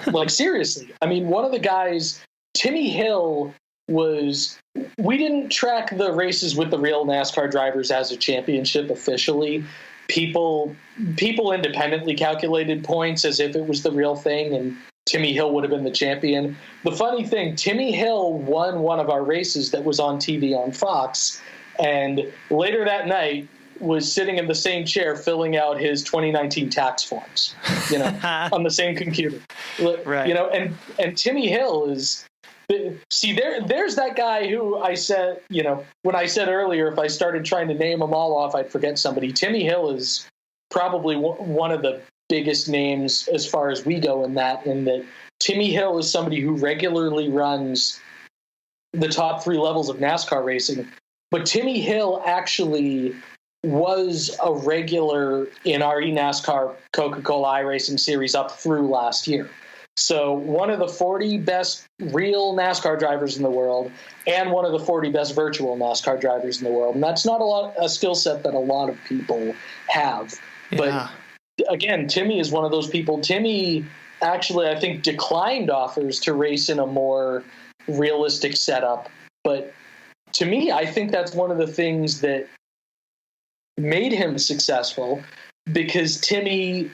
Like, seriously. I mean, one of the guys, Timmy Hill, we didn't track the races with the real NASCAR drivers as a championship officially. People independently calculated points as if it was the real thing, and Timmy Hill would have been the champion. The funny thing, Timmy Hill won one of our races that was on TV on Fox, and later that night was sitting in the same chair filling out his 2019 tax forms, on the same computer. Right. And Timmy Hill is... See, there's that guy who I said, when I said earlier, if I started trying to name them all off, I'd forget somebody. Timmy Hill is probably one of the biggest names as far as we go in that Timmy Hill is somebody who regularly runs the top 3 levels of NASCAR racing. But Timmy Hill actually was a regular in our eNASCAR Coca-Cola iRacing series up through last year. So one of the 40 best real NASCAR drivers in the world and one of the 40 best virtual NASCAR drivers in the world. And that's not a skill set that a lot of people have. Yeah. But again, Timmy is one of those people. Timmy actually, I think, declined offers to race in a more realistic setup. But to me, I think that's one of the things that made him successful, because Timmy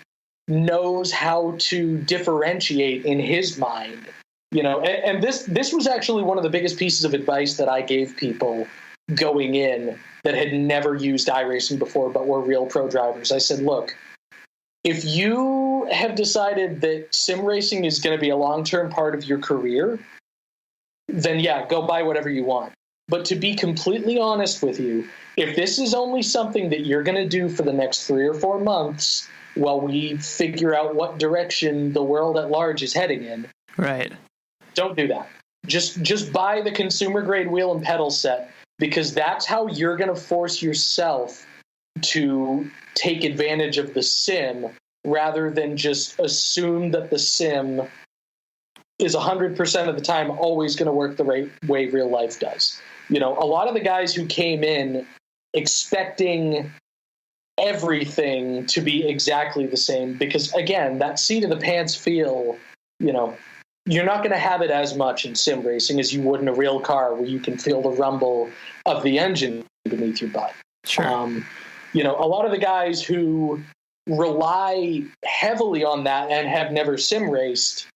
knows how to differentiate in his mind, and this was actually one of the biggest pieces of advice that I gave people going in that had never used iRacing before but were real pro drivers. I said, look, if you have decided that sim racing is going to be a long-term part of your career, then yeah, go buy whatever you want. But to be completely honest with you, if this is only something that you're going to do for the next 3 or 4 months while we figure out what direction the world at large is heading in, right, don't do that. Just buy the consumer grade wheel and pedal set, because that's how you're going to force yourself to take advantage of the sim, rather than just assume that the sim is 100% of the time always going to work the right way real life does. A lot of the guys who came in expecting everything to be exactly the same, because again, that seat of the pants feel, you're not going to have it as much in sim racing as you would in a real car, where you can feel the rumble of the engine beneath your butt. Sure. A lot of the guys who rely heavily on that and have never sim raced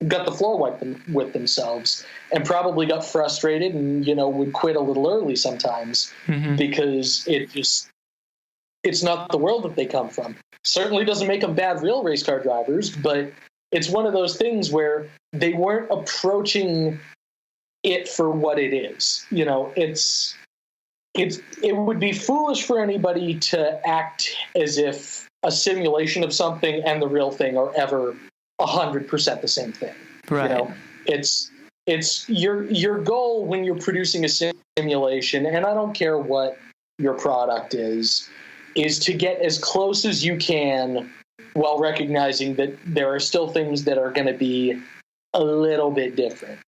got the floor wiped with themselves, and probably got frustrated and, would quit a little early sometimes, because it's not the world that they come from. Certainly doesn't make them bad real race car drivers, but it's one of those things where they weren't approaching it for what it is. It would be foolish for anybody to act as if a simulation of something and the real thing are ever 100% the same thing. Right. It's your goal when you're producing a simulation, and I don't care what your product is to get as close as you can, while recognizing that there are still things that are going to be a little bit different,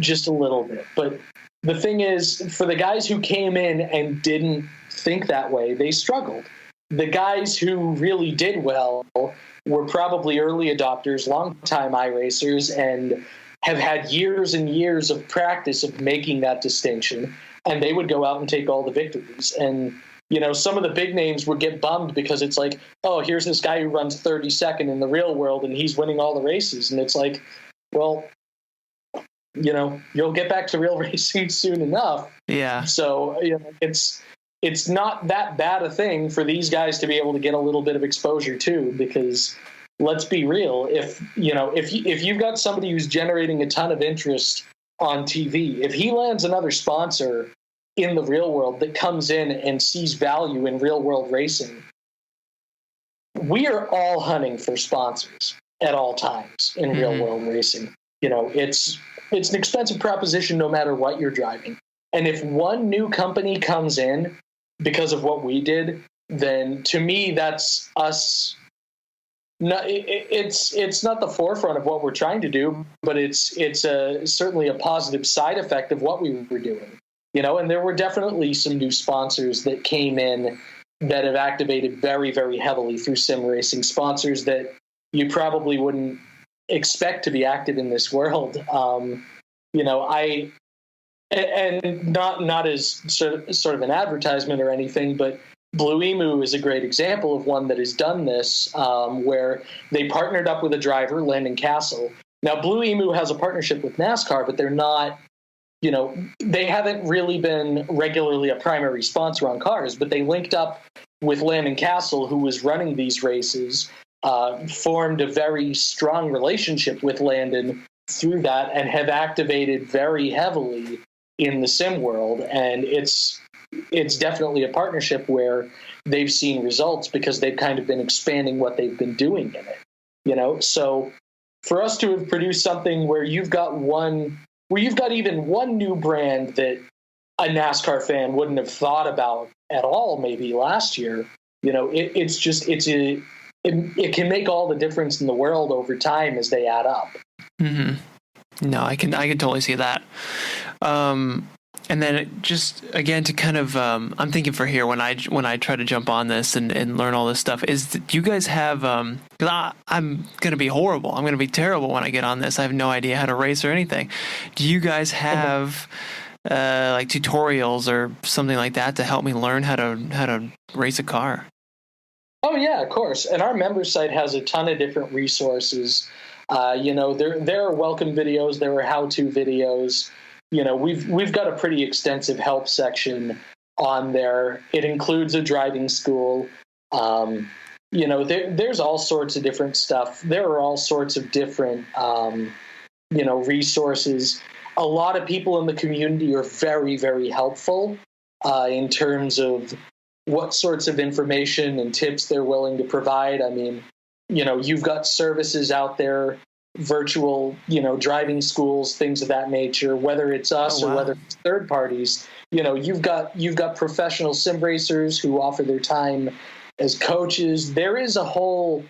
just a little bit. But the thing is, for the guys who came in and didn't think that way, they struggled. The guys who really did well were probably early adopters, long-time iRacers, and have had years and years of practice of making that distinction, and they would go out and take all the victories. And some of the big names would get bummed because it's like, oh, here's this guy who runs 32nd in the real world and he's winning all the races. And it's like, well, you'll get back to real racing soon enough. Yeah. So, it's not that bad a thing for these guys to be able to get a little bit of exposure too, because let's be real. If you've got somebody who's generating a ton of interest on TV, if he lands another sponsor in the real world that comes in and sees value in real world racing, we are all hunting for sponsors at all times in real world racing, it's an expensive proposition no matter what you're driving. And if one new company comes in because of what we did, then to me, that's us. It's not the forefront of what we're trying to do, but it's certainly a positive side effect of what we were doing. And there were definitely some new sponsors that came in that have activated very, very heavily through sim racing, sponsors that you probably wouldn't expect to be active in this world. And not as sort of an advertisement or anything, but Blue Emu is a great example of one that has done this, where they partnered up with a driver, Landon Castle. Now, Blue Emu has a partnership with NASCAR, but they're not, they haven't really been regularly a primary sponsor on cars, but they linked up with Landon Castle, who was running these races, formed a very strong relationship with Landon through that, and have activated very heavily in the sim world. And it's definitely a partnership where they've seen results because they've kind of been expanding what they've been doing in it, So for us to have produced something where you've got even one new brand that a NASCAR fan wouldn't have thought about at all, maybe last year, it can make all the difference in the world over time as they add up. Mm-hmm. No, I can totally see that. And then just again to kind of, I'm thinking for here when I try to jump on this and learn all this stuff, is that you guys have, because I'm going to be horrible. I'm going to be terrible when I get on this. I have no idea how to race or anything. Do you guys have like tutorials or something like that to help me learn how to race a car? Oh yeah, of course. And our member site has a ton of different resources. There are welcome videos, there are how-to videos. We've got a pretty extensive help section on there. It includes a driving school. There's all sorts of different stuff. There are all sorts of different, resources. A lot of people in the community are very, very helpful in terms of what sorts of information and tips they're willing to provide. I mean, you've got services out there, virtual, driving schools, things of that nature, whether it's us or whether it's third parties. You've got professional sim racers who offer their time as coaches. There is a whole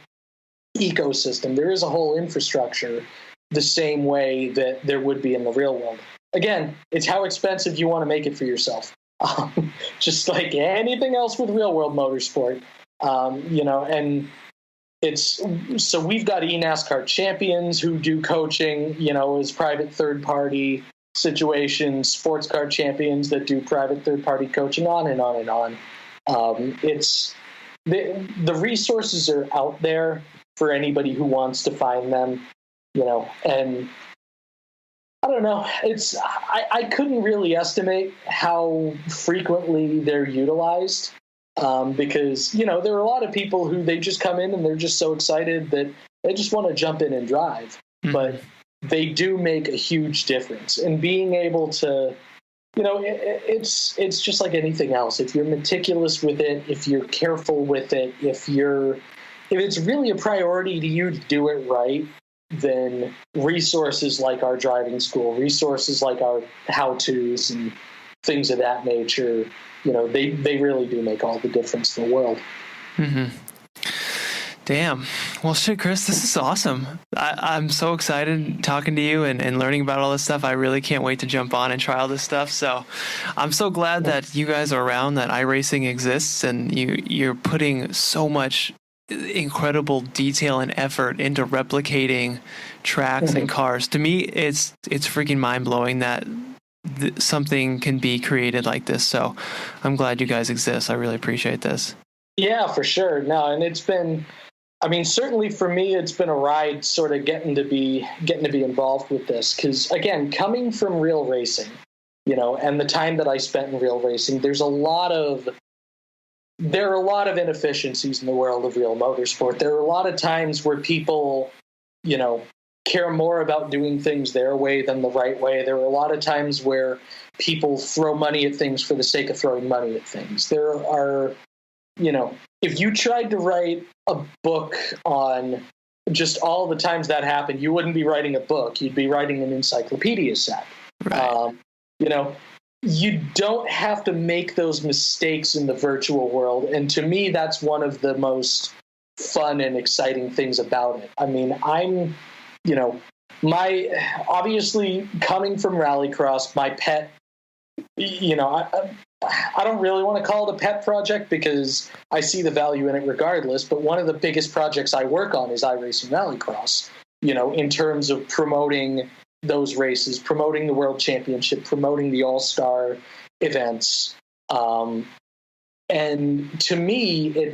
ecosystem. There is a whole infrastructure the same way that there would be in the real world. Again, it's how expensive you want to make it for yourself. Just like anything else with real world motorsport, and so we've got eNASCAR champions who do coaching, as private third party situations, sports car champions that do private third party coaching, on and on and on. The resources are out there for anybody who wants to find them, and I don't know. I couldn't really estimate how frequently they're utilized, because, there are a lot of people who they just come in and they're just so excited that they just want to jump in and drive. Mm-hmm. But they do make a huge difference. And being able to, it's just like anything else. If you're meticulous with it, if you're careful with it, if it's really a priority to you to do it right, then resources like our driving school, resources like our how-tos and things of that nature, they really do make all the difference in the world. Mm-hmm. Damn. Well, shit, Chris, this is awesome. I'm so excited talking to you and learning about all this stuff. I really can't wait to jump on and try all this stuff. So I'm so glad that you guys are around, that iRacing exists, and you're putting so much incredible detail and effort into replicating tracks mm-hmm. and cars. To me, it's freaking mind-blowing that something can be created like this. So I'm glad you guys exist. I really appreciate this. Yeah, for sure. No, and it's been, certainly for me, it's been a ride sort of getting to be involved with this. Because again, coming from real racing, and the time that I spent in real racing, there are a lot of inefficiencies in the world of real motorsport. There are a lot of times where people, care more about doing things their way than the right way. There are a lot of times where people throw money at things for the sake of throwing money at things. There are, if you tried to write a book on just all the times that happened, you wouldn't be writing a book. You'd be writing an encyclopedia set. Right. You don't have to make those mistakes in the virtual world. And to me, that's one of the most fun and exciting things about it. I mean, obviously coming from Rallycross, my pet, I don't really want to call it a pet project because I see the value in it regardless. But one of the biggest projects I work on is iRacing Rallycross, in terms of promoting those races, promoting the World Championship, promoting the All-Star events. And to me,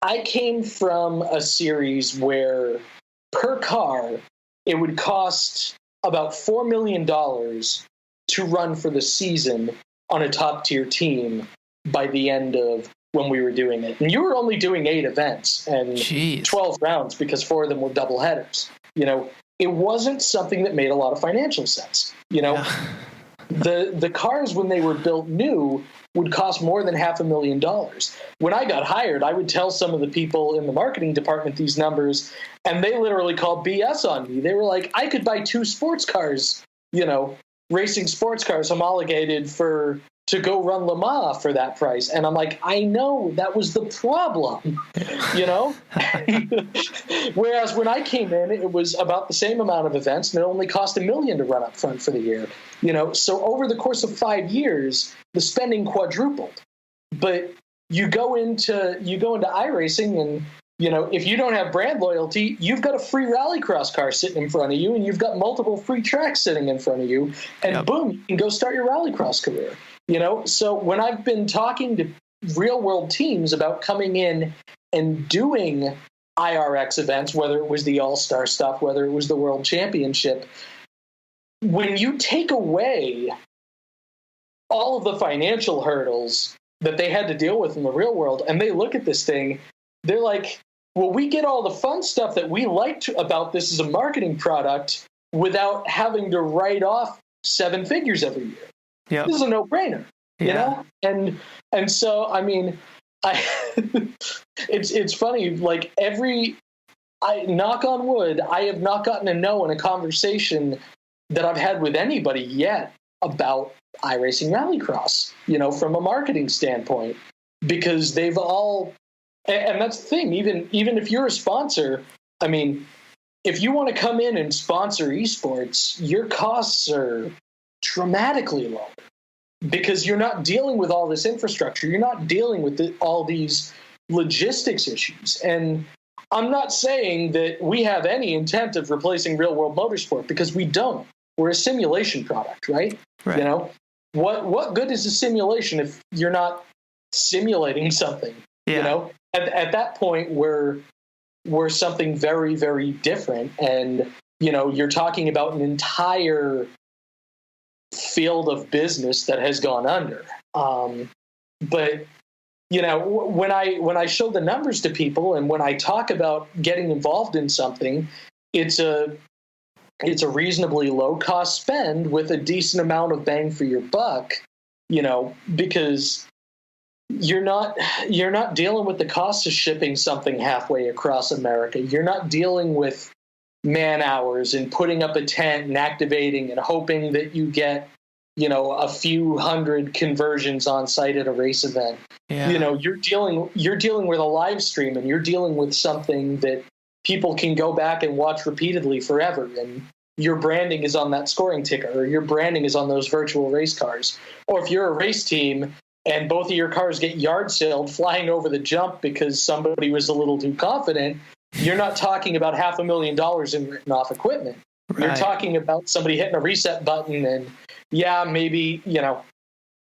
I came from a series where per car, it would cost about $4 million to run for the season on a top-tier team by the end of when we were doing it. And you were only doing 8 events and 12 rounds because 4 of them were double headers. It wasn't something that made a lot of financial sense. The cars, when they were built new, would cost more than $500,000. When I got hired, I would tell some of the people in the marketing department these numbers, and they literally called BS on me. They were like, I could buy 2 sports cars, racing sports cars homologated to go run Le Mans for that price. And I'm like, I know, that was the problem, Whereas when I came in, it was about the same amount of events, and it only cost $1 million to run up front for the year. So over the course of 5 years, the spending quadrupled. But you go into iRacing, and if you don't have brand loyalty, you've got a free rallycross car sitting in front of you, and you've got multiple free tracks sitting in front of you, and boom, you can go start your rallycross career. So when I've been talking to real world teams about coming in and doing IRX events, whether it was the All-Star stuff, whether it was the World Championship, when you take away all of the financial hurdles that they had to deal with in the real world, and they look at this thing, they're like, well, we get all the fun stuff that we liked about this as a marketing product without having to write off 7 figures every year. Yep. This is a no-brainer, And so, I mean, it's funny, like knock on wood, I have not gotten a no in a conversation that I've had with anybody yet about iRacing Rallycross, from a marketing standpoint, because they've all, and that's the thing, even if you're a sponsor, I mean, if you want to come in and sponsor esports, your costs are dramatically lower because you're not dealing with all this infrastructure. You're not dealing with all these logistics issues. And I'm not saying that we have any intent of replacing real world motorsport, because we don't. We're a simulation product, right? What good is a simulation if you're not simulating something? At that point we're something very, very different. And you're talking about an entire field of business that has gone under. But when I show the numbers to people, and when I talk about getting involved in something, it's a reasonably low cost spend with a decent amount of bang for your buck, because you're not dealing with the cost of shipping something halfway across America. You're not dealing with man hours and putting up a tent and activating and hoping that you get, a few hundred conversions on site at a race event. You're dealing with a live stream, and you're dealing with something that people can go back and watch repeatedly forever. And your branding is on that scoring ticker, or your branding is on those virtual race cars. Or if you're a race team and both of your cars get yard sailed flying over the jump because somebody was a little too confident, you're not talking about $500,000 in written off equipment. Right. You're talking about somebody hitting a reset button, and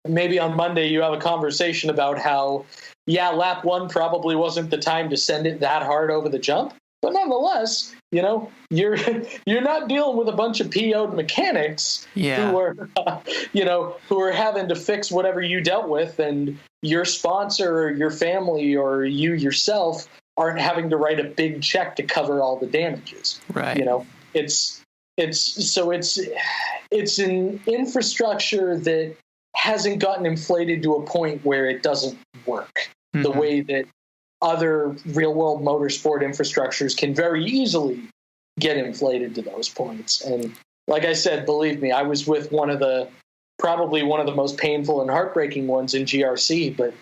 maybe on Monday you have a conversation about how, lap 1 probably wasn't the time to send it that hard over the jump. But nonetheless, you're not dealing with a bunch of PO'd mechanics who are having to fix whatever you dealt with, and your sponsor or your family or you yourself aren't having to write a big check to cover all the damages. Right. It's an infrastructure that hasn't gotten inflated to a point where it doesn't work the way that other real world motorsport infrastructures can very easily get inflated to those points. And like I said, believe me, I was with probably one of the most painful and heartbreaking ones in GRC. But,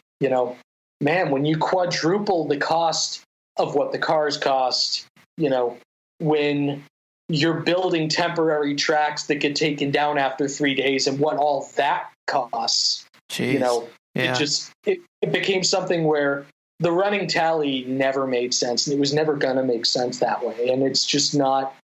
man, when you quadruple the cost of what the cars cost, when you're building temporary tracks that get taken down after 3 days and what all that costs, Jeez. it became something where the running tally never made sense, and it was never going to make sense that way. And it's just not,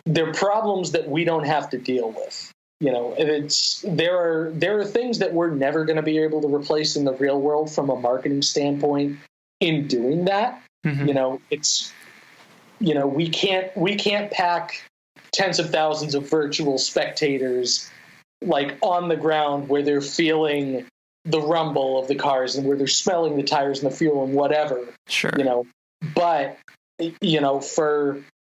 they're problems that we don't have to deal with. There are things that we're never going to be able to replace in the real world from a marketing standpoint in doing that. We can't pack tens of thousands of virtual spectators like on the ground where they're feeling the rumble of the cars and where they're smelling the tires and the fuel and whatever. Sure. But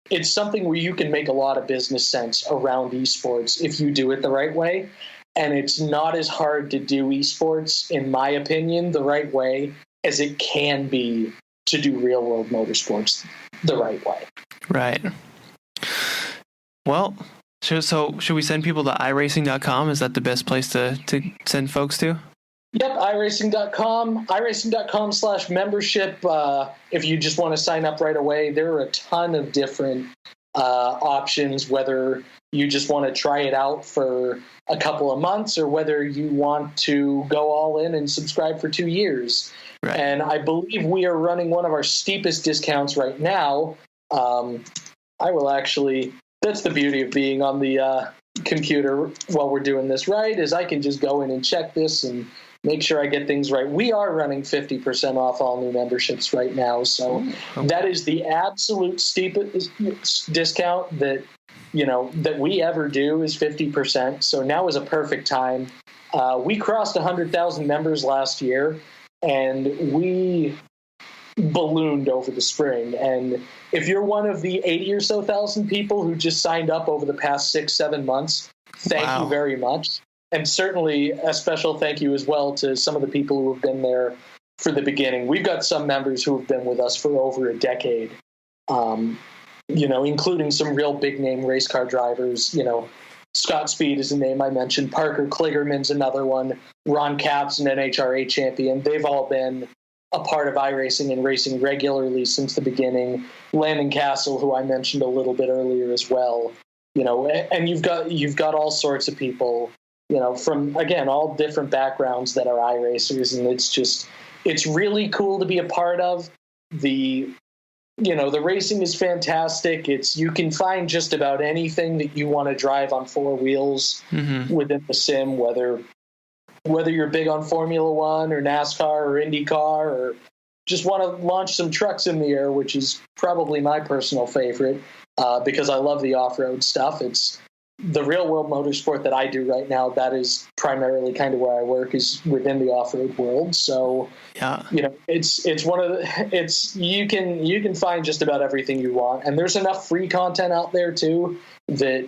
it's something where you can make a lot of business sense around esports if you do it the right way. And it's not as hard to do esports, in my opinion, the right way as it can be to do real world motorsports the right way. Right. Well, so should we send people to iRacing.com? Is that the best place to send folks to? Yep, iRacing.com, iRacing.com/membership. If you just want to sign up right away, there are a ton of different options, whether you just want to try it out for a couple of months or whether you want to go all in and subscribe for 2 years. Right. And I believe we are running one of our steepest discounts right now. I will actually, that's the beauty of being on the computer while we're doing this, right, is I can just go in and check this and make sure I get things right. We are running 50% off all new memberships right now. So that is the absolute steepest discount that we ever do is 50%. So now is a perfect time. We crossed 100,000 members last year, and we ballooned over the spring. And if you're one of the 80 or so thousand people who just signed up over the past 6-7 months, thank you very much. And certainly a special thank you as well to some of the people who have been there for the beginning. We've got some members who have been with us for over a decade, including some real big name race car drivers. Scott Speed is a name I mentioned. Parker Kligerman's another one. Ron Capps, an NHRA champion. They've all been a part of iRacing and racing regularly since the beginning. Landon Castle, who I mentioned a little bit earlier as well. And you've got all sorts of people, from, again, all different backgrounds that are iRacers, and it's really cool to be a part of. The racing is fantastic. You can find just about anything that you want to drive on four wheels within the sim, whether you're big on Formula One or NASCAR or IndyCar, or just want to launch some trucks in the air, which is probably my personal favorite, because I love the off-road stuff. It's the real world motorsport that I do right now. That is primarily kind of where I work, is within the off-road world. So, it's one of the, you can find just about everything you want. And there's enough free content out there too, that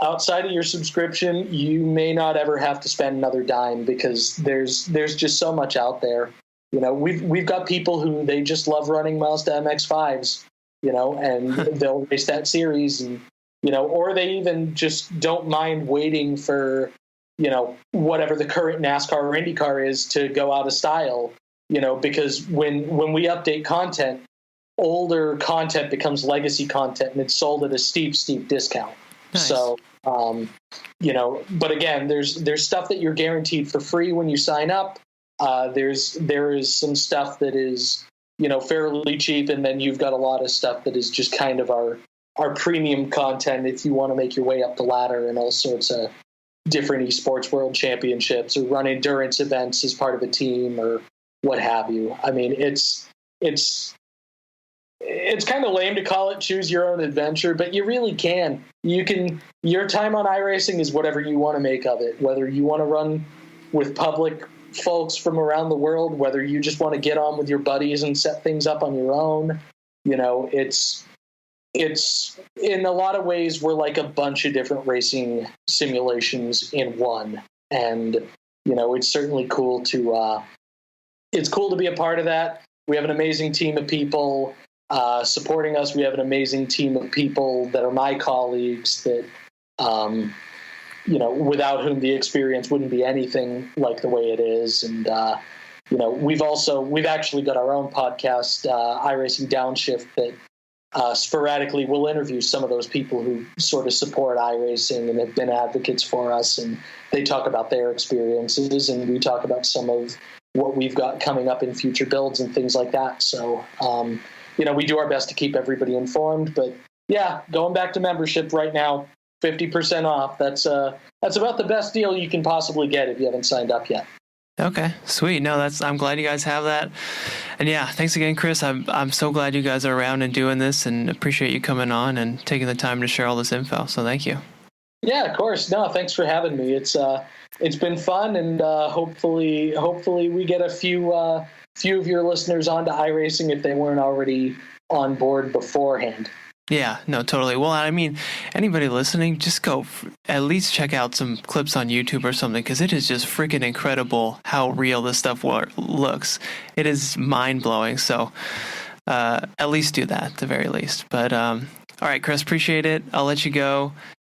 outside of your subscription, you may not ever have to spend another dime, because there's just so much out there. We've got people who they just love running Mazda MX-5s, and they'll race that series, and or they even just don't mind waiting for, whatever the current NASCAR or IndyCar is to go out of style, because when we update content, older content becomes legacy content, and it's sold at a steep discount. Nice. So, but again, there's stuff that you're guaranteed for free when you sign up. There is some stuff that is, fairly cheap, and then you've got a lot of stuff that is just kind of our premium content if you want to make your way up the ladder in all sorts of different esports world championships, or run endurance events as part of a team, or what have you. I mean, it's kind of lame to call it choose your own adventure, but you really can. Your time on iRacing is whatever you want to make of it, whether you want to run with public folks from around the world, whether you just want to get on with your buddies and set things up on your own. It's in a lot of ways, we're like a bunch of different racing simulations in one. And, it's certainly cool to be a part of that. We have an amazing team of people supporting us. We have an amazing team of people that are my colleagues that, without whom the experience wouldn't be anything like the way it is. And, we've actually got our own podcast, iRacing Downshift, that sporadically will interview some of those people who sort of support iRacing and have been advocates for us. And they talk about their experiences, and we talk about some of what we've got coming up in future builds and things like that. So, we do our best to keep everybody informed. But yeah, going back to membership right now, 50% off. That's about the best deal you can possibly get if you haven't signed up yet. Okay, sweet. No, I'm glad you guys have that. And yeah, thanks again, Chris. I'm so glad you guys are around and doing this, and appreciate you coming on and taking the time to share all this info. So thank you. Yeah, of course. No, thanks for having me. It's been fun, and hopefully we get a few of your listeners onto iRacing if they weren't already on board beforehand. Yeah, no, totally. Well, I mean, anybody listening, just go at least check out some clips on YouTube or something, because it is just freaking incredible how real this stuff looks. It is mind-blowing. So at least do that, at the very least. But all right, Chris, appreciate it. I'll let you go.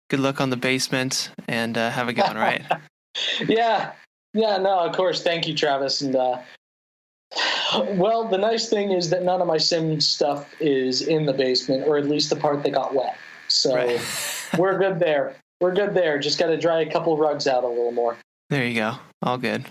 Good luck on the basement, and have a good one, all right? Yeah, no, of course. Thank you, Travis. And well, the nice thing is that none of my sim stuff is in the basement, or at least the part that got wet. So right. We're good there. Just got to dry a couple rugs out a little more. There you go. All good.